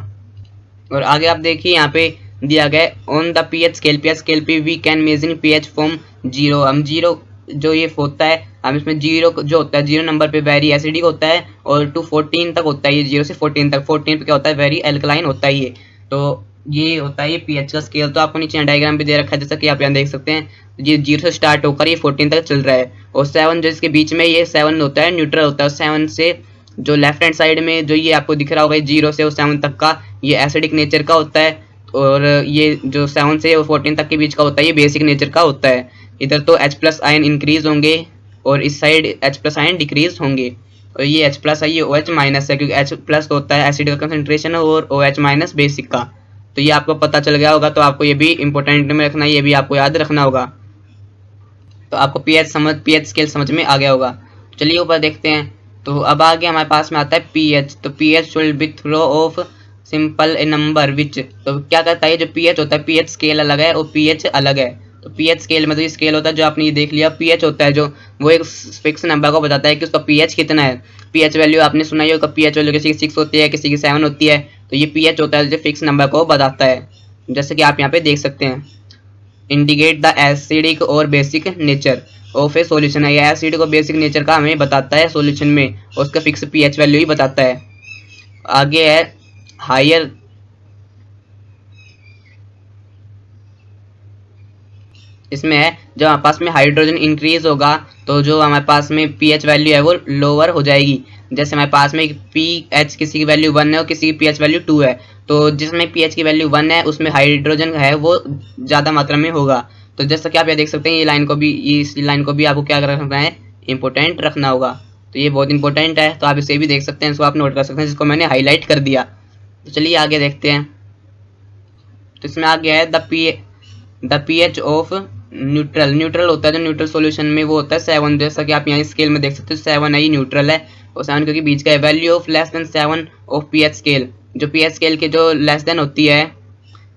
S1: और आगे आप देखिए यहाँ पे दिया गया है ऑन द पीएच स्केल पे we can measure pH from 0। हम 0 जो ये होता है, हम इसमें 0 जो होता है 0 नंबर पे वेरी एसिडिक होता है, और टू 14 तक होता है ये, 0 से 14 तक। 14 पे क्या होता है, वेरी एल्कलाइन होता है ये। तो ये होता है ये पीएच का स्केल। तो आपको नीचे डायग्राम भी दे रखा है, जैसा कि आप यहाँ देख सकते हैं। ये 0 से स्टार्ट होकर ये 14 तक चल रहा है, और 7 जो इसके बीच में ये 7 होता है, न्यूट्रल होता है। 7 से जो लेफ्ट हैंड साइड में जो ये आपको दिख रहा होगा 0 से 7 तक का, ये एसिडिक नेचर का होता है, और ये जो 7 से 14 तक के बीच का होता है ये बेसिक नेचर का होता है। इधर तो H प्लस आयन इंक्रीज होंगे और इस side H plus ion decrease होंगे। और ये H प्लस है, ये OH माइनस है, क्योंकि H प्लस होता है एसिड का कंसंट्रेशन और OH माइनस बेसिक का। तो ये आपको पता चल गया होगा। तो आपको ये भी इंपॉर्टेंट में रखना है, ये भी आपको याद रखना होगा। तो आपको पीएच स्केल समझ में आ गया होगा। चलिए ऊपर देखते हैं। तो अब आगे हमारे पास में आता है पीएच। तो pH should be through of simple a number which. तो क्या करता है, जो पीएच होता है, पीएच स्केल अलग है और पीएच अलग है। तो पीएच स्केल में तो ये स्केल होता है जो आपने ये देख लिया। पीएच होता है जो वो एक फिक्स नंबर को बताता है कि उसका पीएच कितना है। पीएच वैल्यू आपने सुना ही होगा, पीएच वैल्यू किसी की 6 होती है, किसी की 7 होती है। तो ये पीएच होता है जो फिक्स नंबर को बताता है, जैसे कि आप यहाँ पे देख सकते हैं। इंडिकेट द एसिडिक और basic nature of A solution है। ये एसिड को बेसिक नेचर का हमें बताता है सॉल्यूशन में, और उसका फिक्स पीएच वैल्यू ही बताता है। आगे है हायर, इसमें है जब हमारे पास में हाइड्रोजन इंक्रीज होगा तो जो हमारे पास में पीएच वैल्यू है वो लोअर हो जाएगी। जैसे हमारे पास में पीएच किसी की वैल्यू 1 है और किसी की पीएच वैल्यू 2 है। तो जिसमें पीएच की वैल्यू 1 है उसमें हाइड्रोजन है वो ज़्यादा मात्रा में होगा। तो जैसा कि आप ये देख सकते हैं, ये लाइन को भी, इस लाइन को भी आपको क्या रखना है, इंपॉर्टेंट रखना होगा। तो ये बहुत इंपॉर्टेंट है, तो आप इसे भी देख सकते हैं, इसको आप नोट कर सकते हैं, जिसको मैंने हाईलाइट कर दिया। तो चलिए आगे देखते हैं। तो इसमें आ गया है the pH of neutral. Neutral होता है जो न्यूट्रल सॉल्यूशन में वो होता है 7, जैसा कि आप यहाँ स्केल में देख सकते हो 7 है, ये न्यूट्रल है, और 7 क्योंकि बीच का है। Value of less than 7 of pH scale. जो पीएच स्केल के जो लेस देन होती है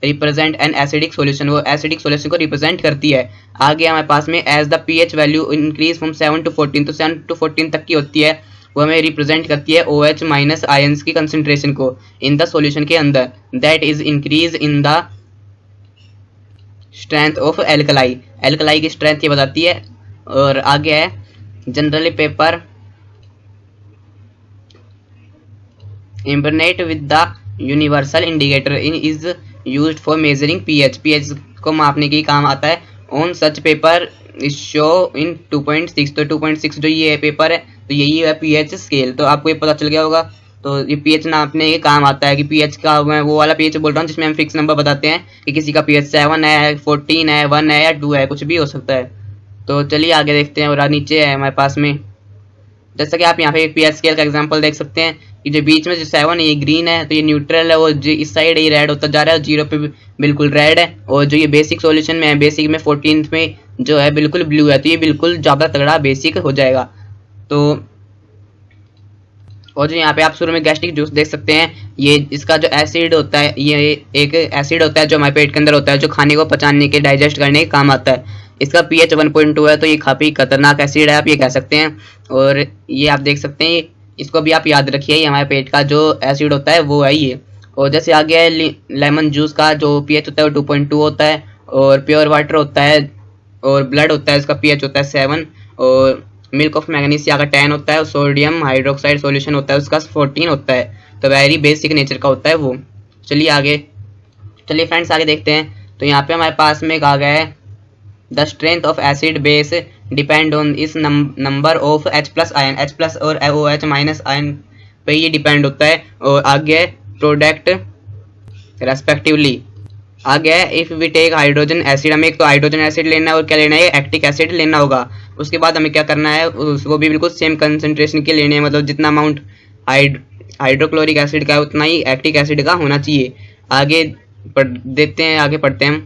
S1: रिप्रेजेंट एन एसिडिक सॉल्यूशन, वो एसिडिक सॉल्यूशन को रिप्रेजेंट करती है। आगे हमारे पास में as the pH value increase from 7 to 14, तो 7 to 14 तक की होती है, वो हमें रिप्रेजेंट करती है OH माइनस आयंस की कंसंट्रेशन को इन द सॉल्यूशन के अंदर, that is increase in the strength of alkali, alkali की स्ट्रेंथ ये बताती है। और आगे है generally paper impregnated with the universal indicator in is used for measuring pH, pH को मापने के काम आता है। On such paper is show in 2.6, तो 2.6 जो ये पेपर है तो यही है पीएच स्केल, तो आपको ये पता चल गया होगा। तो ये पीएच नापने के काम आता है कि पीएच का, मैं वो वाला पीएच बोल रहा हूँ जिसमें हम फिक्स नंबर बताते हैं कि किसी का पीएच 7 है, 14 है, 1 है या 2 है, कुछ भी हो सकता है। तो चलिए आगे देखते हैं। और नीचे है हमारे पास में, जैसा कि आप यहाँ पे पीएच स्केल का एग्जांपल देख सकते हैं कि जो बीच में जो 7 है ये ग्रीन है, तो ये न्यूट्रल है, वो जो इस साइड ये रेड होता जा रहा है, 0 पे बिल्कुल रेड है। और जो ये बेसिक सॉल्यूशन में है, बेसिक में 14th में जो है बिल्कुल ब्लू है, तो ये बिल्कुल ज़्यादा तगड़ा बेसिक हो जाएगा। तो और जो यहाँ पे आप शुरू में गैस्ट्रिक जूस देख सकते हैं, ये इसका जो एसिड होता है, ये एक एसिड होता है जो हमारे पेट के अंदर होता है, जो खाने को पचाने के, डाइजेस्ट करने के काम आता है। इसका पीएच 1.2 है, तो ये काफ़ी खतरनाक एसिड है, आप ये कह सकते हैं। और ये आप देख सकते हैं, इसको भी आप याद रखिए, ये हमारे पेट का जो एसिड होता है वो है ये। और जैसे आगे है लेमन जूस का जो पीएच होता है वो 2.2 होता है, और प्योर वाटर होता है, और ब्लड होता है, इसका पीएच होता है 7, और मिल्क ऑफ मैग्नीशिया का 10 होता है, और सोडियम हाइड्रोक्साइड सॉल्यूशन होता है उसका 14 होता है। तो वेरी बेसिक नेचर का होता है वो। चलिए फ्रेंड्स आगे देखते हैं। तो यहाँ पे हमारे पास में कहा गया है the strength of acid base depend on इस number of H+ ion, H+ और OH- आयन पे ये डिपेंड होता है। और आगे प्रोडक्ट रेस्पेक्टिवली, आगे if we take hydrogen acid, हमें एक तो हाइड्रोजन एसिड लेना है और क्या लेना है, एक्टिक एसिड लेना होगा। उसके बाद हमें क्या करना है, उसको भी बिल्कुल सेम कंसंट्रेशन के लेने हैं, मतलब जितना अमाउंट हाइड्रोक्लोरिक एसिड का है उतना ही एक्टिक एसिड का होना चाहिए। आगे आगे पढ़ते हैं हम।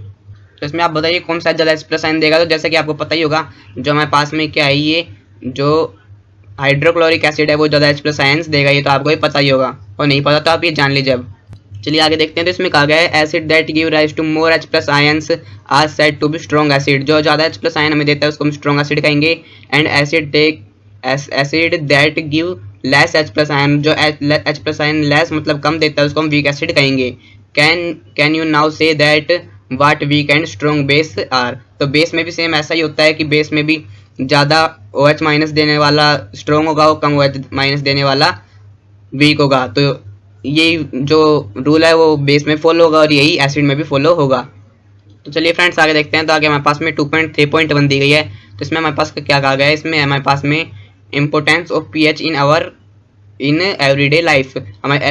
S1: तो इसमें आप बताइए कौन सा ज़्यादा H+ आयन देगा। तो जैसा कि आपको पता ही होगा, जो हमारे पास में क्या है, ये जो हाइड्रोक्लोरिक एसिड है वो ज़्यादा H+ आयन्स देगा, ये तो आपको ही पता ही होगा, और नहीं पता तो आप ये जान लीजिए अब। चलिए आगे देखते हैं। तो इसमें कहा गया है acid that give rise to more H+ ions are said to be strong acid, जो ज़्यादा H+ आयन हमें देता है उसको हम स्ट्रॉन्ग एसिड कहेंगे। And acid that give less H+ ion, जो H+ आयन लेस मतलब कम देता है उसको हम वीक एसिड कहेंगे। Can you now say that what weak and strong base are, तो बेस में भी सेम ऐसा ही होता है कि बेस में भी ज़्यादा OH- देने वाला स्ट्रॉन्ग होगा और कम OH- देने वाला वीक होगा। तो ये जो रूल है वो बेस में फॉलो होगा और यही एसिड में भी फॉलो होगा। तो चलिए फ्रेंड्स आगे देखते हैं। तो आगे हमारे पास में 2.3.1 दी गई है। तो इसमें हमारे पास क्या कहा गया है, इसमें हमारे पास में importance of pH in everyday life, हमारे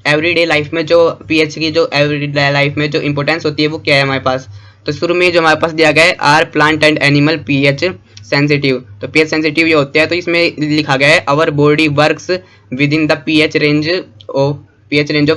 S1: एवरीडे लाइफ में जो पीएच की जो एवरीडे लाइफ में जो इम्पोर्टेंस होती है वो क्या है हमारे पास। तो शुरू में जो हमारे पास दिया गया है are plant and animal pH sensitive, तो पीएच सेंसिटिव ये होते हैं। तो इसमें लिखा गया है our body works within the pH range of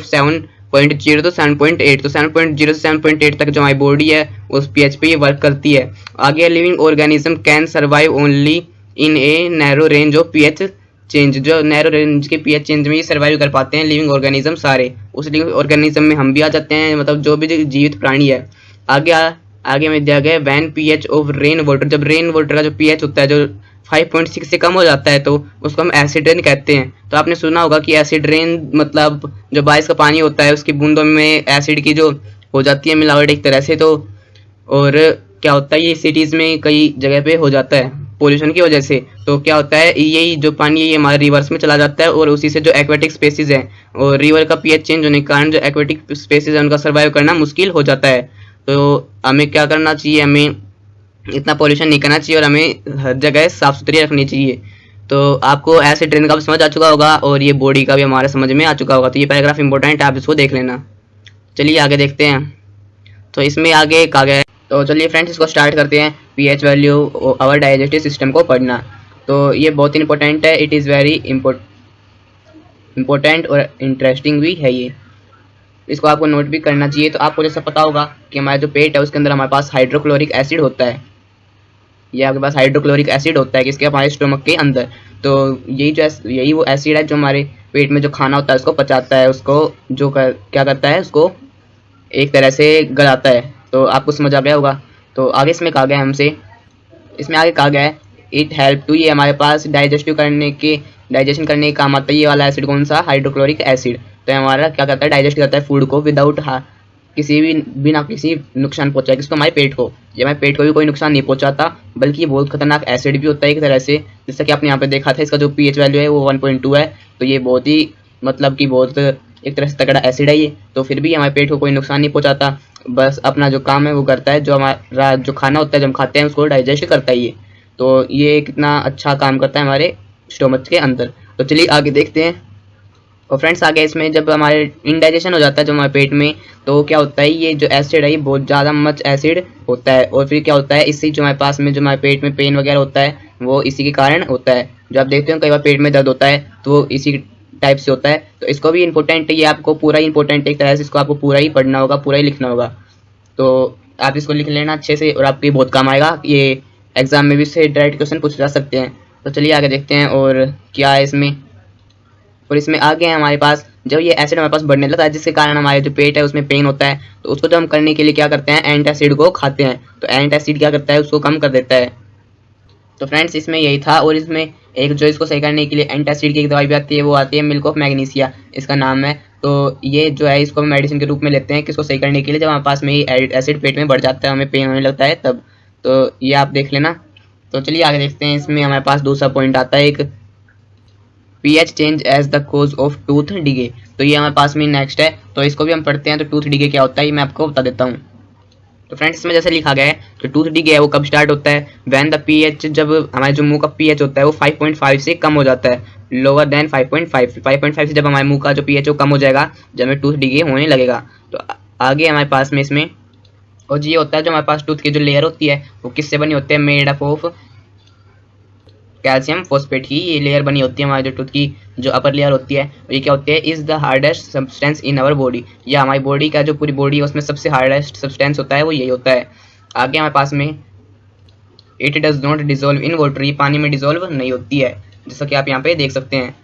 S1: 7.0 to 7.8, तो 7.0 से 7.8 तक जो हमारी बॉडी है उस पीएच पे ये वर्क करती है। आगे living organism can survive only in a narrow range of pH change, जो नैरो रेंज के पीएच चेंज में ये सर्वाइव कर पाते हैं लिविंग ऑर्गेनिज्म सारे, उस लिविंग ऑर्गेनिज्म में हम भी आ जाते हैं, मतलब जो भी जीवित प्राणी है। आगे में दिया गया when pH of rain water, जब रेन वाटर का जो पीएच होता है जो 5.6 से कम हो जाता है तो उसको हम एसिड रेन कहते हैं। तो आपने सुना होगा कि एसिड रेन मतलब जो बारिश का पानी होता है उसकी बूंदों में एसिड की जो हो जाती है मिलावट एक तरह से। तो और क्या होता है, ये सिटीज़ में कई जगह पे हो जाता है पोल्यूशन की वजह से। तो क्या होता है, यही जो पानी है ये हमारे रिवर्स में चला जाता है और उसी से जो एक्वेटिक स्पेसीज हैं और रिवर का पीएच चेंज होने के कारण जो एक्वेटिक स्पेसीज है उनका सर्वाइव करना मुश्किल हो जाता है। तो हमें क्या करना चाहिए, हमें इतना पॉल्यूशन नहीं करना चाहिए और हमें हर जगह साफ़ सुथरी रखनी चाहिए। तो आपको एसिड ट्रेन का भी समझ आ चुका होगा और ये बॉडी का भी हमारे समझ में आ चुका होगा। तो ये पैराग्राफ इंपॉर्टेंट है, आप इसको देख लेना। चलिए आगे देखते हैं। तो इसमें आगे कहा गया है, तो चलिए फ्रेंड्स इसको स्टार्ट करते हैं। पीएच वैल्यू और डाइजेस्टिव सिस्टम को पढ़ना, तो ये बहुत इंपॉर्टेंट है। इट इज़ वेरी इम्पोर्टेंट और इंटरेस्टिंग भी है ये, इसको आपको नोट भी करना चाहिए। तो आपको जैसा पता होगा कि हमारा जो पेट है उसके अंदर हमारे पास हाइड्रोक्लोरिक एसिड होता है, ये आपके पास हाइड्रोक्लोरिक एसिड होता है किसके, हमारे स्टोमक के अंदर। तो यही वो एसिड है जो हमारे पेट में जो खाना होता है उसको पचाता है, उसको जो क्या करता है, उसको एक तरह से गलाता है। तो आपको समझ आ गया होगा। तो आगे इसमें कहा गया है हमसे, इसमें आगे कहा गया है इट हेल्प टू, ये हमारे पास डाइजेशन करने के काम आता है। ये वाला एसिड कौन सा, हाइड्रोक्लोरिक एसिड। तो हमारा क्या करता है, डाइजेस्ट करता है फूड को विदाउट किसी भी बिना किसी नुकसान पहुंचाए किसको, हमारे पेट को। ये हमारे पेट को भी कोई नुकसान नहीं पहुंचाता, बल्कि ये बहुत खतरनाक एसिड भी होता है एक तरह से। जैसा कि आपने यहाँ पे देखा था, इसका जो पीएच वैल्यू है वो 1.2 है। तो ये बहुत ही मतलब कि बहुत एक तरह से तगड़ा एसिड है ये। तो फिर भी हमारे पेट को कोई नुकसान नहीं पहुंचाता, बस अपना जो काम है वो करता है। जो हमारा जो खाना होता है जब हम खाते हैं उसको डाइजेस्ट करता है ये। तो ये कितना अच्छा काम करता है हमारे स्टोमच के अंदर। तो चलिए आगे देखते हैं। और फ्रेंड्स आगे इसमें जब हमारे इंडाइजेशन हो जाता है जो हमारे पेट में, तो क्या होता है, ये जो एसिड है ये बहुत ज़्यादा मच एसिड होता है। और फिर क्या होता है, इससे जो हमारे पास में जो हमारे पेट में पेन वगैरह होता है वो इसी के कारण होता है। जो आप देखते हो कई बार पेट में दर्द होता है तो वो इसी टाइप से होता है। तो इसको भी इंपॉर्टेंट है, ये आपको पूरा इंपॉर्टेंट एक तरह से इसको आपको पूरा ही पढ़ना होगा, पूरा ही लिखना होगा। तो आप इसको लिख लेना अच्छे से और आपके बहुत काम आएगा। ये एग्जाम में भी इससे डायरेक्ट क्वेश्चन पूछे जा सकते हैं। तो चलिए आगे देखते हैं और क्या है इसमें। और इसमें आगे है हमारे पास जब ये एसिड हमारे पास बढ़ने लगता है जिसके कारण हमारे जो पेट है उसमें पेन होता है, तो उसको जो हम करने के लिए क्या करते हैं, एंटासिड को खाते हैं। तो एंटासिड क्या करता है, उसको कम कर देता है। तो फ्रेंड्स इसमें यही था। और इसमें एक जो इसको सही करने के लिए एंटासिड की एक दवाई भी आती है, वो आती है मिल्क ऑफ मैग्नीशिया, इसका नाम है। तो ये जो है इसको मेडिसिन के रूप में लेते हैं किसको सही करने के लिए, जब हमारे पास में एसिड पेट में बढ़ जाता है, हमें पेन होने लगता है तब। तो ये आप देख लेना। तो चलिए आगे देखते हैं। इसमें हमारे पास दूसरा पॉइंट आता है, एक pH change as the cause of tooth decay. तो ये हमारे पास में नेक्स्ट है, तो इसको भी हम पढ़ते हैं। तो टूथ डिगे क्या होता है ये मैं आपको बता देता हूँ। तो फ्रेंड्स इसमें जैसे लिखा गया है, तो टूथ डिगे है वो कब स्टार्ट होता है, व्हेन द पीएच, जब हमारे जो मुंह का पीएच होता है वो 5.5 से कम हो जाता है, लोअर देन 5.5 से जब हमारे मुंह का जो पीएच वो कम हो जाएगा, जब हमें टूथ डिगे होने लगेगा। तो आगे हमारे पास में इसमें और ये होता है जो हमारे पास टूथ की जो लेयर होती है वो किससे बनी होती है, made up of calcium phosphate की ये लेयर बनी होती है। हमारी जो टूथ की जो अपर लेयर होती है ये क्या होती है, is the hardest substance in our body. या हमारी बॉडी का जो पूरी बॉडी है उसमें सबसे हार्डेस्ट सब्सटेंस होता है वो यही होता है। आगे हमारे पास में it does not dissolve in water, ये पानी में डिजोल्व नहीं होती है, जैसा कि आप यहाँ पे देख सकते हैं।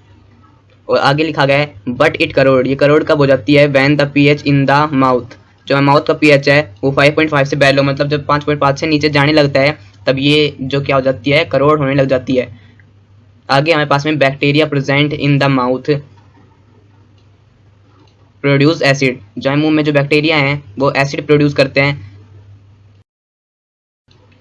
S1: और आगे लिखा गया है बट इट करोड, ये करोड कब हो जाती है, when the pH in the mouth, जो माउथ का पीएच है वो 5.5 से बेलो, मतलब जब 5.5 से नीचे जाने लगता है तब ये जो क्या हो जाती है, करोड़ होने लग जाती है। आगे हमारे पास में bacteria present in the mouth produce acid, जो मुंह में जो बैक्टीरिया हैं वो एसिड प्रोड्यूस करते हैं।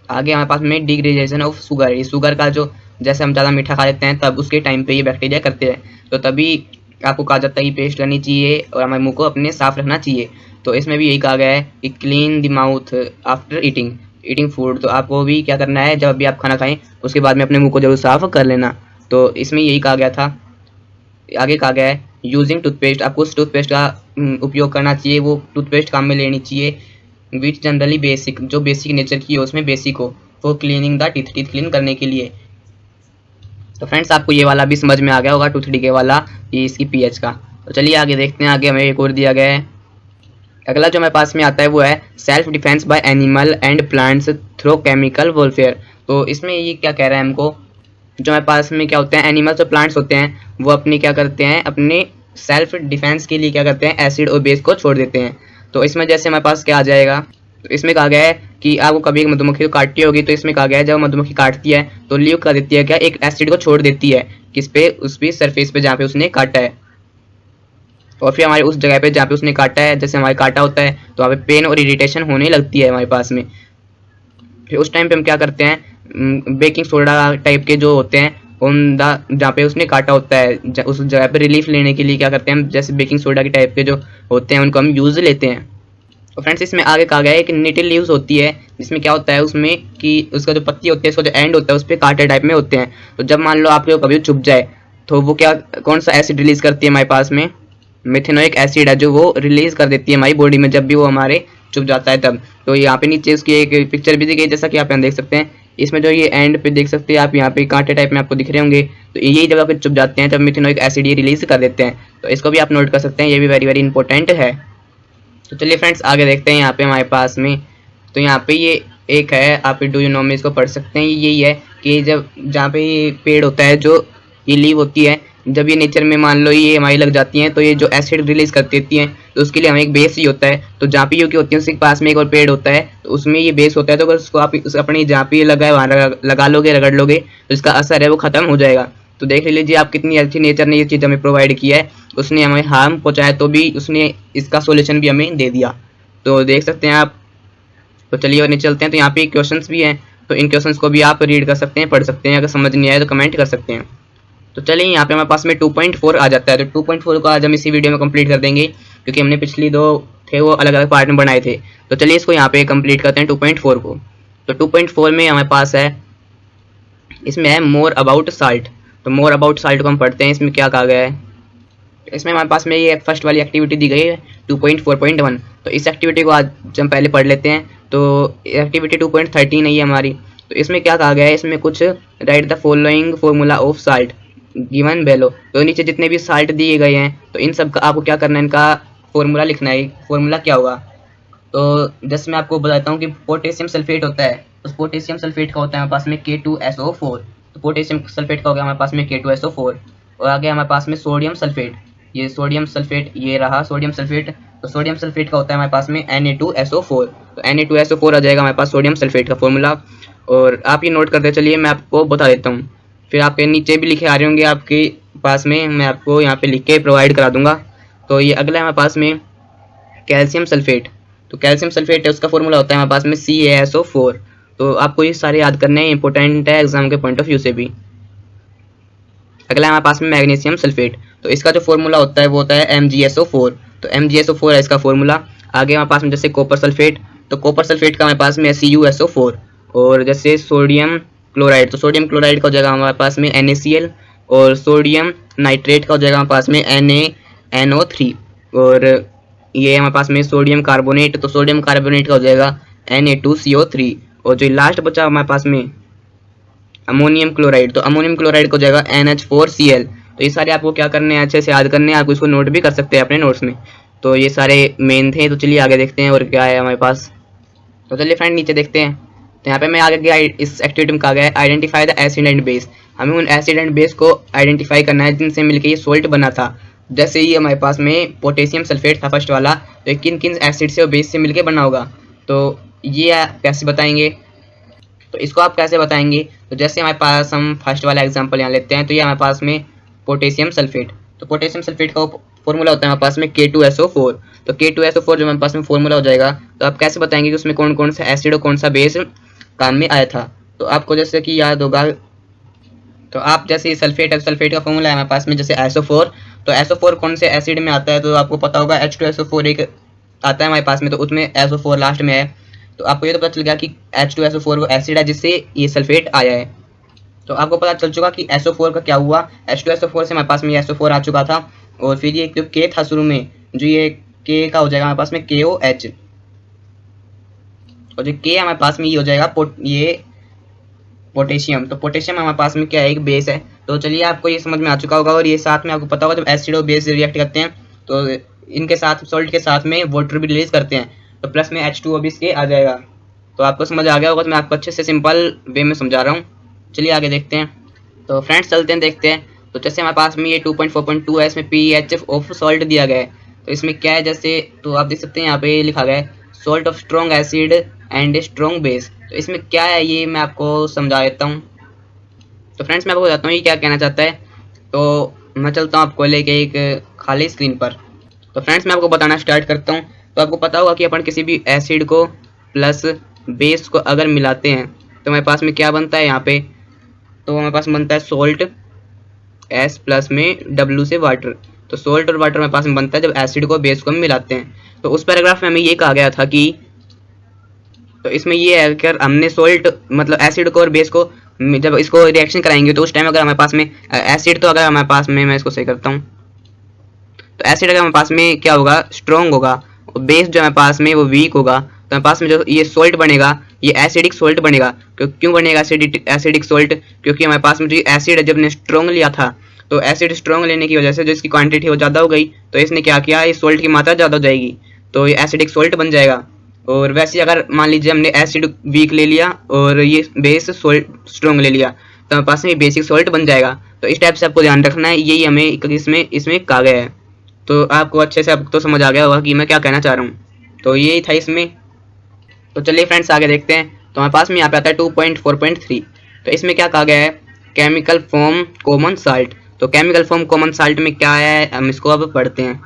S1: आगे हमारे पास में डिग्रेडेशन ऑफ शुगर, ये शुगर का जो जैसे हम ज़्यादा मीठा खा लेते हैं तब उसके टाइम पे ये बैक्टीरिया करते हैं। तो तभी आपको कहा जाता है कि पेस्ट करनी चाहिए और हमारे मुंह को अपने साफ रखना चाहिए। तो इसमें भी यही कहा गया है कि clean the mouth after eating food. तो आपको भी क्या करना है, जब भी आप खाना खाएं उसके बाद में अपने मुंह को जरूर साफ कर लेना। तो इसमें यही कहा गया था। आगे कहा गया है यूजिंग टूथपेस्ट, आपको उस टूथपेस्ट का उपयोग करना चाहिए, वो टूथपेस्ट काम में लेनी चाहिए विच जनरली बेसिक, जो बेसिक नेचर की है उसमें बेसिक हो, for cleaning the teeth clean करने के लिए। तो फ्रेंड्स आपको ये वाला भी समझ में आ गया होगा टूथ डिगे वाला, ये इसकी पीएच का। तो चलिए आगे देखते हैं। आगे हमें एक और दिया गया है। अगला जो हमारे पास में आता है वो है self defence bye animal and plants through chemical warfare. तो इसमें ये क्या कह रहा है हमको, जो हमारे पास में क्या होते हैं, एनिमल्स और प्लांट्स होते हैं वो अपने क्या करते हैं, अपने सेल्फ डिफेंस के लिए क्या करते हैं, एसिड और बेस को छोड़ देते हैं। तो इसमें जैसे हमारे पास क्या आ जाएगा, तो इसमें कहा गया है कि आपको कभी एक मधुमक्खी को काटती होगी, तो इसमें कहा गया है जब मधुमक्खी काटती है तो लीव कर देती है क्या, एक एसिड को छोड़ देती है किस पे, उस पे सरफेस पे जहाँ पे उसने काटा है। और फिर हमारे उस जगह पे जहाँ पे उसने काटा है, जैसे हमारे काटा होता है तो वहाँ पे पेन और इरिटेशन होने लगती है हमारे पास में। फिर उस टाइम पे हम क्या करते हैं, बेकिंग सोडा टाइप के जो होते हैं उन जहाँ पे उसने काटा होता है उस जगह पे रिलीफ लेने के लिए क्या करते हैं, जैसे बेकिंग सोडा के टाइप के जो होते हैं उनको हम यूज़ लेते हैं। तो फ्रेंड्स इसमें आगे कहा गया है कि निटिल लीव्स होती है, जिसमें क्या होता है उसमें कि उसका जो पत्ती होती है, उसका जो एंड होता है उस पर कांटे टाइप में होते हैं। तो जब मान लो आपके कभी चुभ जाए तो वो क्या, कौन सा एसिड रिलीज करती है हमारे पास में, मेथेनोइक एसिड है, जो वो रिलीज कर देती है हमारी बॉडी में जब भी वो हमारे चुभ जाता है तब। तो यहाँ पे नीचे उसकी एक पिक्चर भी दी गई, जैसा कि आप यहाँ देख सकते हैं। इसमें जो ये एंड पे देख सकते हैं आप, यहाँ पे कांटे टाइप में आपको दिख रहे होंगे, तो यही जगह पे चुभ जाते हैं तब मेथेनोइक एसिड ये रिलीज कर देते हैं। तो इसको भी आप नोट कर सकते हैं, ये भी वेरी वेरी इंपॉर्टेंट है। तो चलिए फ्रेंड्स आगे देखते हैं। यहाँ पे हमारे पास में तो यहाँ पे ये एक है, आप डू यू नो में इसको पढ़ सकते हैं। यही है कि जब जहाँ पे ये पेड़ होता है, जो ये लीव होती है, जब ये नेचर में मान लो ये हमारी लग जाती हैं तो ये जो एसिड रिलीज कर देती हैं, तो उसके लिए हमें एक बेस ही होता है। तो जहाँ पे की होती है उसके पास में एक और पेड़ होता है, तो उसमें ये बेस होता है। तो अगर उसको आप अपनी जहाँ पे लगा है वहाँ लगा लोगे, रगड़ लोगे, तो इसका असर है वो खत्म हो जाएगा। तो देख लीजिए आप कितनी अच्छी नेचर ने ये चीज़ हमें प्रोवाइड किया है। उसने हमें हार्म पहुँचाया तो भी उसने इसका सोल्यूशन भी हमें दे दिया। तो देख सकते हैं आप। तो चलिए और नीचे चलते हैं। तो यहाँ पे क्वेश्चंस भी हैं, तो इन क्वेश्चंस को भी आप रीड कर सकते हैं, पढ़ सकते हैं। अगर समझ नहीं आए तो कमेंट कर सकते हैं। तो चलिए यहाँ पे हमारे पास में 2.4 आ जाता है। तो 2.4 को आज हम इसी वीडियो में कंप्लीट कर देंगे, क्योंकि हमने पिछली दो थे वो अलग अलग पार्ट में बनाए थे। तो चलिए इसको यहाँ पे कंप्लीट करते हैं 2.4 को। तो 2.4 में हमारे पास है, इसमें है मोर अबाउट साल्ट। तो मोर अबाउट साल्ट को हम पढ़ते हैं। इसमें क्या कहा गया है, इसमें हमारे पास में ये फर्स्ट वाली एक्टिविटी दी गई है 2.4.1। तो इस एक्टिविटी को आज हम पहले पढ़ लेते हैं। तो एक्टिविटी 2.13 है ये हमारी। तो इसमें क्या कहा गया है, इसमें कुछ write the following formula of salt given below. तो नीचे जितने भी साल्ट दिए गए हैं तो इन सब का आपको क्या करना है, इनका फॉर्मूला लिखना है। फॉर्मूला क्या होगा, तो जैसे मैं आपको बताता हूँ कि पोटेशियम सल्फेट होता है। उस पोटेशियम सल्फेट का होता है हमारे पास में K2SO4। तो पोटेशियम सल्फेट का हो गया हमारे पास में K2SO4। और आगे हमारे पास में सोडियम सल्फेट, ये सोडियम सल्फेट ये रहा सोडियम सल्फेट। तो सोडियम सल्फेट का होता है हमारे पास में Na2SO4। तो Na2SO4 आ जाएगा हमारे पास सोडियम सल्फेट का फॉर्मूला। और आप ये नोट करते चलिए, मैं आपको बता देता हूँ। फिर आपके नीचे भी लिखे आ रहे होंगे आपके पास में, मैं आपको यहाँ पे लिख के प्रोवाइड करा दूंगा। तो ये अगला है हमारे पास में कैल्शियम सल्फेट। तो कैल्शियम सल्फेट है, उसका फॉर्मूला होता है हमारे पास में CaSO4। तो आपको ये सारे याद करने हैं, इंपॉर्टेंट है एग्जाम के पॉइंट ऑफ व्यू से भी। अगला है हमारे पास में मैग्नीशियम सल्फेट। तो इसका जो फॉर्मूला होता है वो होता है MgSO4। तो MgSO4 है इसका फॉर्मूला। आगे हमारे पास में जैसे कॉपर सल्फेट, तो कॉपर सल्फेट का हमारे पास में CuSO4। और जैसे सोडियम क्लोराइड, तो सोडियम क्लोराइड का हो जाएगा हमारे पास में NaCl। और सोडियम नाइट्रेट का हो जाएगा हमारे पास में NaNO3। और ये हमारे पास में सोडियम कार्बोनेट, तो सोडियम कार्बोनेट का हो जाएगा Na2CO3। और जो लास्ट बचा हमारे पास में अमोनियम क्लोराइड, तो अमोनियम क्लोराइड का हो जाएगा NH4Cl। तो ये सारे आपको क्या करने हैं, अच्छे से याद करने हैं। आप इसको नोट भी कर सकते हैं अपने नोट्स में। तो ये सारे मेन थे। तो चलिए आगे देखते हैं और क्या है हमारे पास। तो चलिए फ्रेंड नीचे देखते हैं। तो यहाँ पे मैं आगे गया, इस एक्टिविटी में कहा गया है identify the acid and base. हमें उन एसिड एंड बेस को आइडेंटिफाई करना है जिनसे मिलकर ये सोल्ट बना था। जैसे ये हमारे पास में पोटेशियम सल्फेट था फर्स्ट वाला, तो किन किन एसिड से और बेस से मिलकर बना होगा, तो ये कैसे बताएंगे। तो इसको आप कैसे बताएंगे, तो जैसे हमारे पास हम फर्स्ट वाला एग्जांपल यहाँ लेते हैं। तो ये हमारे पास में पोटेशियम सल्फेट, तो पोटेशियम सल्फेट का फॉर्मूला होता है हमारे पास में K2SO4। तो K2SO4 जो हमारे पास में फॉर्मूला हो जाएगा, तो आप कैसे बताएंगे कि उसमें कौन कौन सा एसिड और कौन सा बेस काम में आया था। तो आपको जैसे कि याद होगा, तो आप जैसे सल्फेट है, सल्फेट का फॉर्मूला है हमारे पास में जैसे SO4। तो SO4 कौन से एसिड में आता है, तो आपको पता होगा H2SO4 एक आता है हमारे पास में, तो उसमें SO4 लास्ट में है। तो आपको ये तो पता चल गया कि H2SO4 वो एसिड है जिससे ये सल्फेट आया है। तो आपको पता चल चुका कि SO4 का क्या हुआ, H2SO4 से हमारे पास में SO4 आ चुका था। और फिर ये जो K था शुरू में, जो ये K का हो जाएगा हमारे पास में KOH। और जो K हमारे पास में ये हो जाएगा ये पोटेशियम। तो पोटेशियम हमारे पास में क्या है, एक बेस है। तो चलिए आपको ये समझ में आ चुका होगा। और ये साथ में आपको पता होगा जब एसिड और बेस रिएक्ट करते हैं तो इनके साथ सॉल्ट के साथ में वाटर भी रिलीज करते हैं, तो प्लस में H2O भी इसके आ जाएगा। तो आपको समझ आ गया होगा। तो मैं आपको अच्छे से सिंपल वे में समझा रहा हूँ। चलिए आगे देखते हैं। तो फ्रेंड्स चलते हैं, देखते हैं। तो जैसे हमारे पास में ये 2.4.2 है, इसमें pH ऑफ सॉल्ट दिया गया है। तो इसमें क्या है, जैसे तो आप देख सकते हैं यहाँ पे लिखा गया है salt of strong acid and strong base. तो इसमें क्या है ये मैं आपको समझा देता हूँ। तो फ्रेंड्स मैं आपको बताता हूँ ये क्या कहना चाहता है। तो मैं चलता हूँ आपको लेके एक खाली स्क्रीन पर। तो फ्रेंड्स मैं आपको बताना स्टार्ट करता हूँ। तो आपको पता होगा कि अपन किसी भी एसिड को प्लस बेस को अगर मिलाते हैं तो हमारे पास में क्या बनता है यहाँ पे, तो हमारे पास बनता है सोल्ट S प्लस में W से वाटर। तो सोल्ट और वाटर हमारे पास में बनता है जब एसिड को बेस को मिलाते हैं। तो उस पैराग्राफ में हमें ये कहा गया था कि, तो इसमें ये है कि हमने सोल्ट मतलब एसिड को और बेस को जब इसको रिएक्शन कराएंगे तो उस टाइम अगर हमारे पास में एसिड, तो अगर हमारे पास में, मैं इसको सही करता हूँ, तो एसिड अगर हमारे पास में क्या होगा, स्ट्रॉन्ग होगा, और बेस जो हमारे पास में वो वीक होगा। तो हमारे पास में जो ये सोल्ट बनेगा ये एसिडिक सोल्ट बनेगा। क्यों बनेगा एसिडिक सोल्ट, क्योंकि हमारे पास में जो एसिड जब ने स्ट्रॉन्ग लिया था, तो एसिड स्ट्रॉन्ग लेने की वजह से जो इसकी क्वांटिटी वो ज़्यादा हो गई, तो इसने क्या किया, ये सोल्ट की मात्रा ज़्यादा हो जाएगी, तो ये एसिडिक सोल्ट बन जाएगा। और वैसे अगर मान लीजिए हमने एसिड वीक ले लिया और ये बेस सोल्ट स्ट्रॉन्ग ले लिया, तो हमारे पास में बेसिक सोल्ट बन जाएगा। तो इस टाइप से आपको ध्यान रखना है, यही हमें इसमें कहा गया है। तो आपको अच्छे से अब तो समझ आ गया होगा कि मैं क्या कहना चाह रहा हूँ। तो यही था इसमें। तो चलिए फ्रेंड्स आगे देखते हैं। तो हमारे पास में यहाँ पे आता है 2.4.3। तो इसमें क्या कहा गया है, केमिकल फॉर्म कॉमन साल्ट। तो केमिकल फॉर्म कॉमन साल्ट में क्या है, हम इसको अब पढ़ते हैं।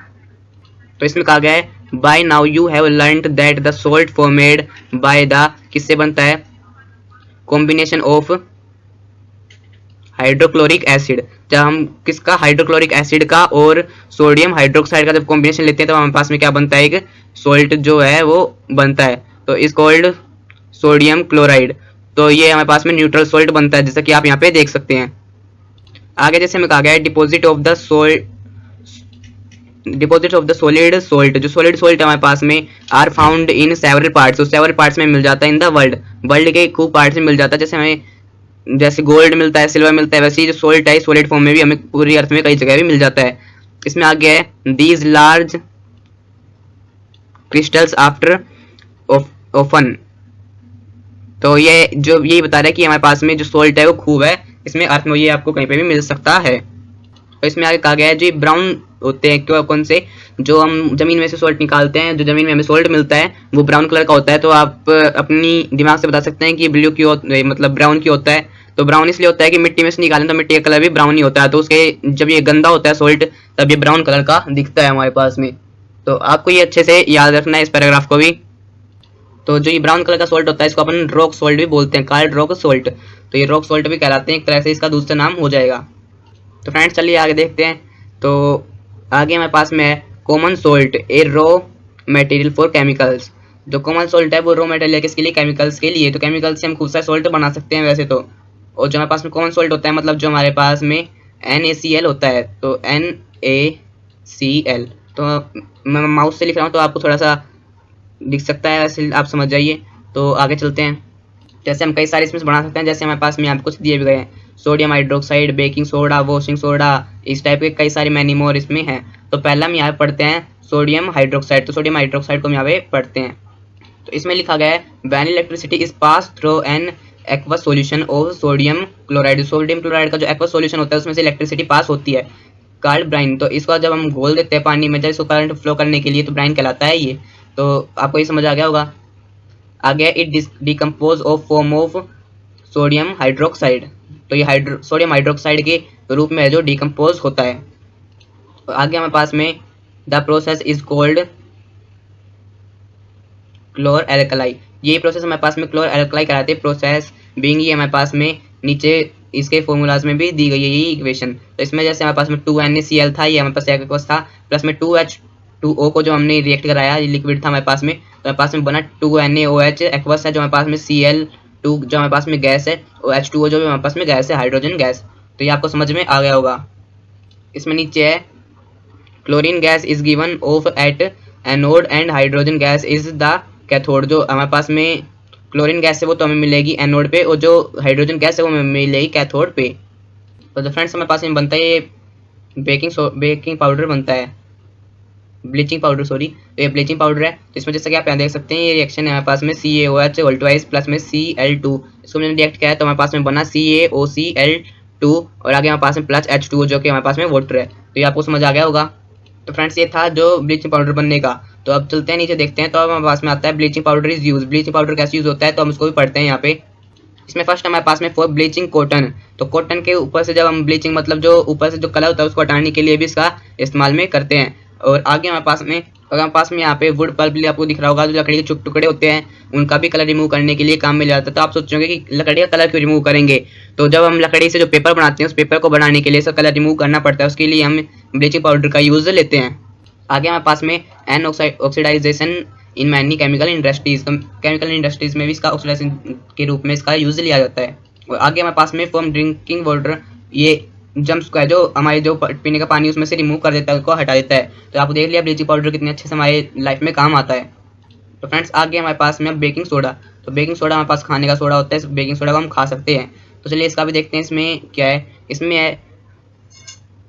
S1: तो इसमें कहा गया है by now you have learned that the salt formed by the, किससे बनता है, कॉम्बिनेशन ऑफ हाइड्रोक्लोरिक एसिड। जब हम किसका, हाइड्रोक्लोरिक एसिड का और सोडियम हाइड्रोक्साइड का जब कॉम्बिनेशन लेते हैं तो हमारे पास में क्या बनता है, एक सॉल्ट जो है वो बनता है। तो इस कॉल्ड सोडियम क्लोराइड। तो ये हमारे पास में न्यूट्रल सॉल्ट बनता है, जैसा कि आप यहाँ पे देख सकते हैं। आगे जैसे हमें कहा गया है deposit of the solid salt. जो सॉलिड सॉल्ट हमारे पास में are found in several parts. तो सेवरल पार्ट्स में मिल जाता है इन द वर्ल्ड के खूब पार्ट्स में मिल जाता है। जैसे हमें जैसे गोल्ड मिलता है, सिल्वर मिलता है, वैसे ही जो सॉल्ट है सॉलिड फॉर्म में भी हमें पूरी अर्थ में कई जगह भी मिल जाता है। इसमें आ गया है these large crystals after often. तो ये जो यही बता रहा है कि हमारे पास में जो सॉल्ट है वो खूब है इसमें अर्थ में, ये आपको कहीं पे भी मिल सकता है। तो इसमें आगे कहा गया है जो ब्राउन होते हैं, क्यों, कौन से, जो हम जमीन में से सॉल्ट निकालते हैं, जो जमीन में हमें सॉल्ट मिलता है वो ब्राउन कलर का होता है। तो आप अपनी दिमाग से बता सकते हैं कि ब्लू क्यों, मतलब ब्राउन क्यों होता है। तो ब्राउन इसलिए होता है कि मिट्टी में से निकालें तो मिट्टी का कलर भी ब्राउन ही होता है। तो उसके जब ये गंदा होता है सॉल्ट तब ये ब्राउन कलर का दिखता है हमारे पास में। तो आपको ये अच्छे से याद रखना है इस पैराग्राफ को भी। तो जो ये ब्राउन कलर का सॉल्ट होता है इसको अपन रॉक सॉल्ट भी बोलते हैं, कार्ड रॉक सॉल्ट। तो ये रॉक सॉल्ट भी कहलाते हैं, एक तरह से इसका दूसरा नाम हो जाएगा। तो फ्रेंड्स चलिए आगे देखते हैं। तो आगे हमारे पास में है common salt, A raw material for chemicals. जो कॉमन सॉल्ट है वो रॉ मटेरियल है किसके लिए, केमिकल्स के लिए। तो केमिकल से हम खूब सारे सॉल्ट बना सकते हैं वैसे तो। और जो हमारे पास में कॉमन सॉल्ट होता है, मतलब जो हमारे पास में NaCl होता है, तो NaCl। तो मैं माउस से लिख रहा हूँ तो आपको थोड़ा सा दिख सकता है, वैसे आप समझ जाइए। तो आगे चलते हैं। जैसे हम कई सारे इसमें बना सकते हैं, जैसे हमारे पास में यहाँ पे कुछ दिए भी गए हैं, sodium hydroxide, baking soda, washing soda, इस टाइप के कई सारे मैनी मोर इसमें हैं। तो पहला हम यहाँ पे पढ़ते हैं सोडियम हाइड्रोक्साइड। तो सोडियम हाइड्रोक्साइड को हम यहाँ पे पढ़ते हैं। तो इसमें लिखा गया है when electricity is pass through an aqueous solution of sodium chloride. Sodium chloride का जो एक्वस सॉल्यूशन होता है उसमें से इलेक्ट्रिसिटी पास होती है, कार्ड ब्राइन। तो इसको जब हम घोल देते हैं पानी में, जब इसको करंट फ्लो करने के लिए, तो ब्राइन कहलाता है ये। तो आपको ये समझ आ गया होगा। आगे it decompose of form of sodium hydroxide. तो ये सोडियम हाइड्रोक्साइड के रूप में है जो डिकम्पोज होता है। तो आगे हमारे पास में the process is called chlor alkali. ये प्रोसेस हमारे पास में क्लोर एल्कलाई कहलाते हैं। प्रोसेस बीइंग ये हमारे पास में नीचे इसके फॉर्मूलाज में भी दी गई है ये इक्वेशन। तो इसमें जैसे हमारे पास में 2NaCl था, ये हमारे पास एक्वस था, प्लस में 2H2O को जो हमने रिएक्ट कराया, ये लिक्विड था हमारे पास में, तो हमारे पास में बना 2NaOH एक्वस है, जो हमारे पास में Cl2 जो हमारे पास में गैस है, और H2O जो हमारे पास में गैस है, हाइड्रोजन गैस। तो ये आपको समझ में आ गया होगा। इसमें नीचे है chlorine gas is given of at anode and hydrogen gas is the cathode. जो हमारे पास में क्लोरीन गैस है वो तो हमें मिलेगी एनोड पे, और जो हाइड्रोजन गैस है वो हमें मिलेगी कैथोड पे। तो फ्रेंड्स हमारे पास में बनता है ये बेकिंग पाउडर बनता है, ब्लीचिंग पाउडर सॉरी। तो ये ब्लीचिंग पाउडर है। तो इसमें जैसा कि आप यहाँ देख सकते हैं ये रिएक्शन है हमारे पास में CaOH ऑल्टोइज प्लस में Cl2। इसको मैंने रिएक्ट किया है तो हमारे पास में बना CaOCl2, और आगे हमारे पास में प्लस H2O जो कि हमारे पास में वाटर है। तो ये आपको समझ आ गया होगा। तो फ्रेंड्स ये था जो ब्लीचिंग पाउडर बनने का। तो अब चलते हैं नीचे देखते हैं। तो अब हमारे पास में आता है bleaching powder is use. Bleaching powder कैसे यूज होता है तो हम इसको भी पढ़ते हैं यहाँ पे। इसमें फर्स्ट हमारे पास में फॉर ब्लीचिंग कॉटन। तो कॉटन के ऊपर से जब हम ब्लीचिंग मतलब जो ऊपर से जो कलर होता है उसको हटाने के लिए भी इसका इस्तेमाल में करते हैं। और आगे हमारे पास में यहाँ पे वुड पल्प आपको दिख रहा होगा, जो लकड़ी के टुकड़े होते हैं उनका भी कलर रिमूव करने के लिए काम में ले जाता है। तो आप सोचोगे कि लकड़ी का कलर क्यों रिमूव करेंगे, तो जब हम लकड़ी से जो पेपर बनाते हैं उस पेपर को बनाने के लिए इसका कलर रिमूव करना पड़ता है, उसके लिए हम ब्लीचिंग पाउडर का यूज लेते हैं। आगे हमारे पास में an oxidisation in many chemical industries. तो केमिकल इंडस्ट्रीज में भी इसका ऑक्सीडाइजेशन के रूप में इसका यूज लिया जाता है। और आगे हमारे पास में फ्रॉम ड्रिंकिंग वाटर, ये जम्स का जो हमारे जो पीने का पानी उसमें से रिमूव कर देता है, उसको हटा देता है। तो आपको देख लिया ब्लीचिंग पाउडर कितने अच्छे से हमारे लाइफ में काम आता है। तो फ्रेंड्स आगे हमारे पास में बेकिंग सोडा। तो बेकिंग सोडा हमारे पास खाने का सोडा होता है, बेकिंग सोडा को हम खा सकते हैं। तो चलिए इसका भी देखते हैं इसमें क्या है। इसमें है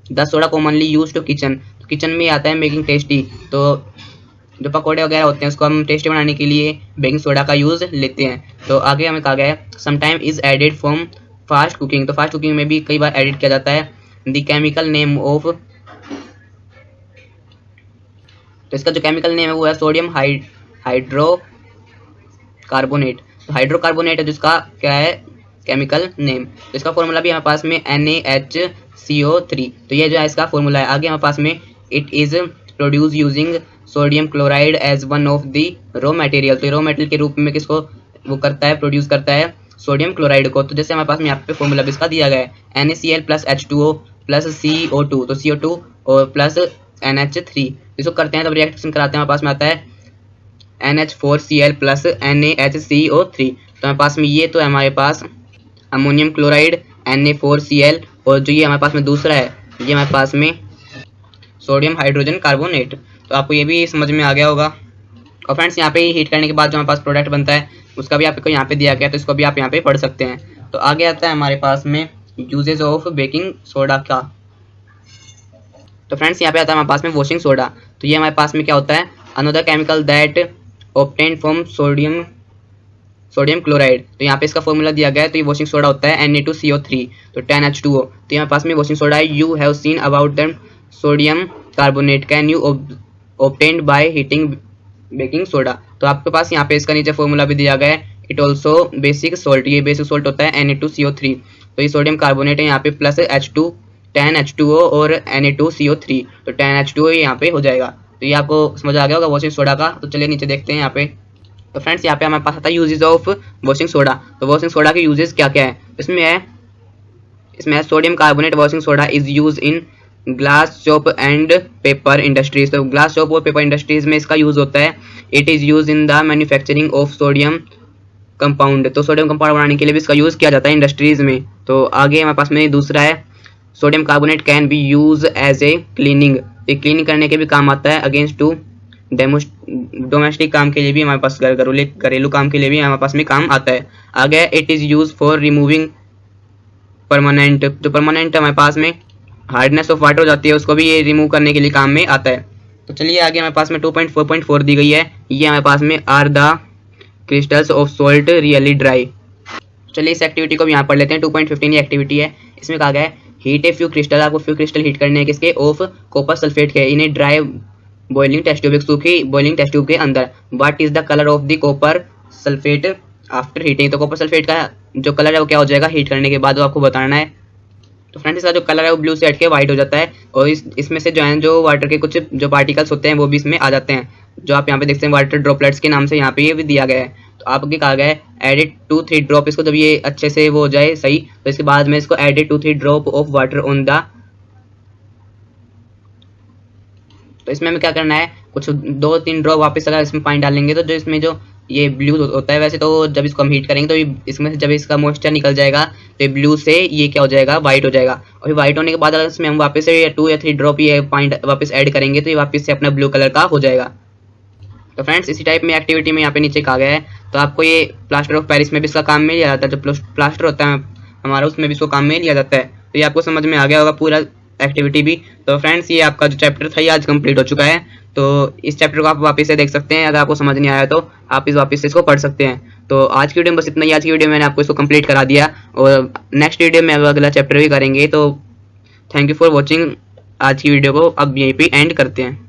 S1: the soda commonly use to kitchen. तो किचन में आता है मेकिंग टेस्टी। तो जो पकौड़े वगैरह होते हैं उसको हम टेस्टी बनाने के लिए बेकिंग सोडा का यूज़ लेते हैं। तो आगे हमें कहा गया है sometime is added from fast cooking, तो फास्ट कुकिंग में भी कई बार एडिट किया जाता है द केमिकल नेम ऑफ, तो इसका जो केमिकल नेम है वो है सोडियम हाइड्रोकार्बोनेट। तो हाइड्रोकार्बोनेट है जिसका क्या है केमिकल नेम, तो इसका फॉर्मूला भी हमारे पास में NaHCO3, तो ये जो है इसका फॉर्मूला है। आगे हमारे पास में it is produce using sodium chloride as one of the raw material, तो रॉ मटेरियल के रूप में किसको वो करता है, प्रोड्यूस करता है सोडियम क्लोराइड को। तो जैसे हमारे पास में यहाँ पे फॉर्मूला भी इसका दिया गया है NaCl plus H2O plus CO2, तो CO2 और प्लस NH3, इसको करते हैं तब रिएक्शन कराते हैं, हमारे पास में आता है NH4Cl प्लस NaHCO3, तो हमारे पास में ये तो है हमारे पास अमोनियम क्लोराइड Na4Cl, और जो ये हमारे पास में दूसरा है ये हमारे पास में सोडियम हाइड्रोजन कार्बोनेट। तो आपको ये भी समझ में आ गया होगा। और फ्रेंड्स यहाँ पे हीट करने के बाद जो हमारे पास प्रोडक्ट बनता है उसका भी आपको यहाँ पे दिया गया है, तो इसको भी आप यहाँ पे पढ़ सकते हैं। तो आगे आता है हमारे पास में यूजेज ऑफ बेकिंग सोडा का। तो फ्रेंड्स यहाँ पे आता है हमारे पास में वॉशिंग सोडा, तो ये हमारे पास में क्या होता है, another chemical that obtained from sodium chloride, तो यहाँ पे इसका फॉर्मूला दिया गया है। तो ये वॉशिंग सोडा होता है Na2CO3, तो 10H2O, तो यहाँ पास में वॉशिंग सोडा है। You have seen about the sodium carbonate can you obtained by heating baking soda, तो आपके पास यहाँ पे इसका नीचे फॉर्मूला भी दिया गया है। इट ऑल्सो बेसिक सोल्ट, ये बेसिक सोल्ट होता है Na2CO3, तो ये सोडियम कार्बोनेट है यहाँ पे प्लस H2 10H2O और Na2CO3, तो 10H2O यहाँ पे हो जाएगा। तो ये आपको समझ आ गया होगा वॉशिंग सोडा का। तो चलिए नीचे देखते हैं यहाँ पे। तो फ्रेंड्स यहाँ पे हमारे पास आता है यूजेज ऑफ वॉशिंग सोडा, तो वॉशिंग सोडा के यूजेज क्या क्या है, इसमें है sodium carbonate washing soda is use in glass chop and paper industries, तो ग्लास चॉप और पेपर इंडस्ट्रीज में इसका यूज होता है। It is use in the manufacturing of sodium compound, तो सोडियम कंपाउंड बनाने के लिए भी इसका यूज किया जाता है इंडस्ट्रीज में। तो आगे हमारे पास में दूसरा है sodium carbonate can be use as a cleaning, ये क्लीनिंग करने के भी काम आता है। अगेंस्ट टू डोमेस्टिक काम के लिए भी हमारे पास घरेलू काम के लिए भी हमारे पास में काम आता है। आगे it is use for removing permanent, जो परमानेंट हमारे पास में हार्डनेस ऑफ वाटर हो जाती है उसको भी ये रिमूव करने के लिए काम में आता है। तो चलिए आगे हमारे पास में 2.4.4 दी गई है, ये हमारे पास में are the crystals of salt really dry. चलिए इस एक्टिविटी को भी यहाँ पढ़ लेते हैं। 2.15 ये एक्टिविटी है, इसमें कहा गया है हीट ए फ्यू क्रिस्टल, आपको फ्यू क्रिस्टल हीट करने हैं किसके, ऑफ कॉपर सल्फेट के, इन्हें ड्राई बॉइलिंग टेस्ट ट्यूब, एक सूखी बॉइलिंग टेस्ट ट्यूब के अंदर। What is the colour of the copper sulphate after heating, तो कॉपर सल्फेट का जो कलर है वो क्या हो जाएगा हीट करने के बाद, वो आपको बताना है। तो फ्रेंड्स इसका जो कलर है वो ब्लू से हट के व्हाइट हो जाता है, और इसमें से जो है जो वाटर के कुछ जो पार्टिकल्स होते हैं वो भी इसमें आ जाते हैं, जो आप यहाँ पे देखते हैं वाटर ड्रॉपलेट्स के नाम से यहाँ पे ये भी दिया गया है। तो आपके कहा गया है एडिट 2-3 ड्रॉप, इसको जब ये अच्छे से वो हो जाए सही, तो इसके बाद में इसको edit 2-3 drop of water on the, तो इसमें हमें क्या करना है, कुछ 2-3 ड्रॉप वापस अगर इसमें पानी डालेंगे तो जो इसमें जो ये ब्लू होता है, वैसे तो जब इसको हम हीट करेंगे तो इसमें से जब इसका मॉइस्चर निकल जाएगा तो ये ब्लू से ये क्या हो जाएगा व्हाइट हो जाएगा, और फिर व्हाइट होने के बाद अगर इसमें हम वापस से 2 या 3 ड्रॉप ये पानी वापस ऐड करेंगे तो ये वापस से अपना ब्लू कलर का हो जाएगा। तो फ्रेंड्स इसी टाइप में एक्टिविटी में यहाँ पे नीचे कहा गया है। तो आपको ये प्लास्टर ऑफ पेरिस में भी इसका काम में लिया जाता है, जो प्लास्टर होता है हमारा उसमें भी इसको काम में लिया जाता है। तो ये आपको समझ में आ गया होगा पूरा एक्टिविटी भी। तो फ्रेंड्स ये आपका जो चैप्टर था ये आज कंप्लीट हो चुका है, तो इस चैप्टर को आप वापस से देख सकते हैं, अगर आपको समझ नहीं आया तो आप इस वापस से इसको पढ़ सकते हैं। तो आज की वीडियो में बस इतना ही, आज की वीडियो में मैंने आपको इसको कंप्लीट करा दिया, और नेक्स्ट वीडियो में अगला चैप्टर भी करेंगे। तो थैंक यू फॉर वॉचिंग, आज की वीडियो को अब यहीं पे एंड करते हैं।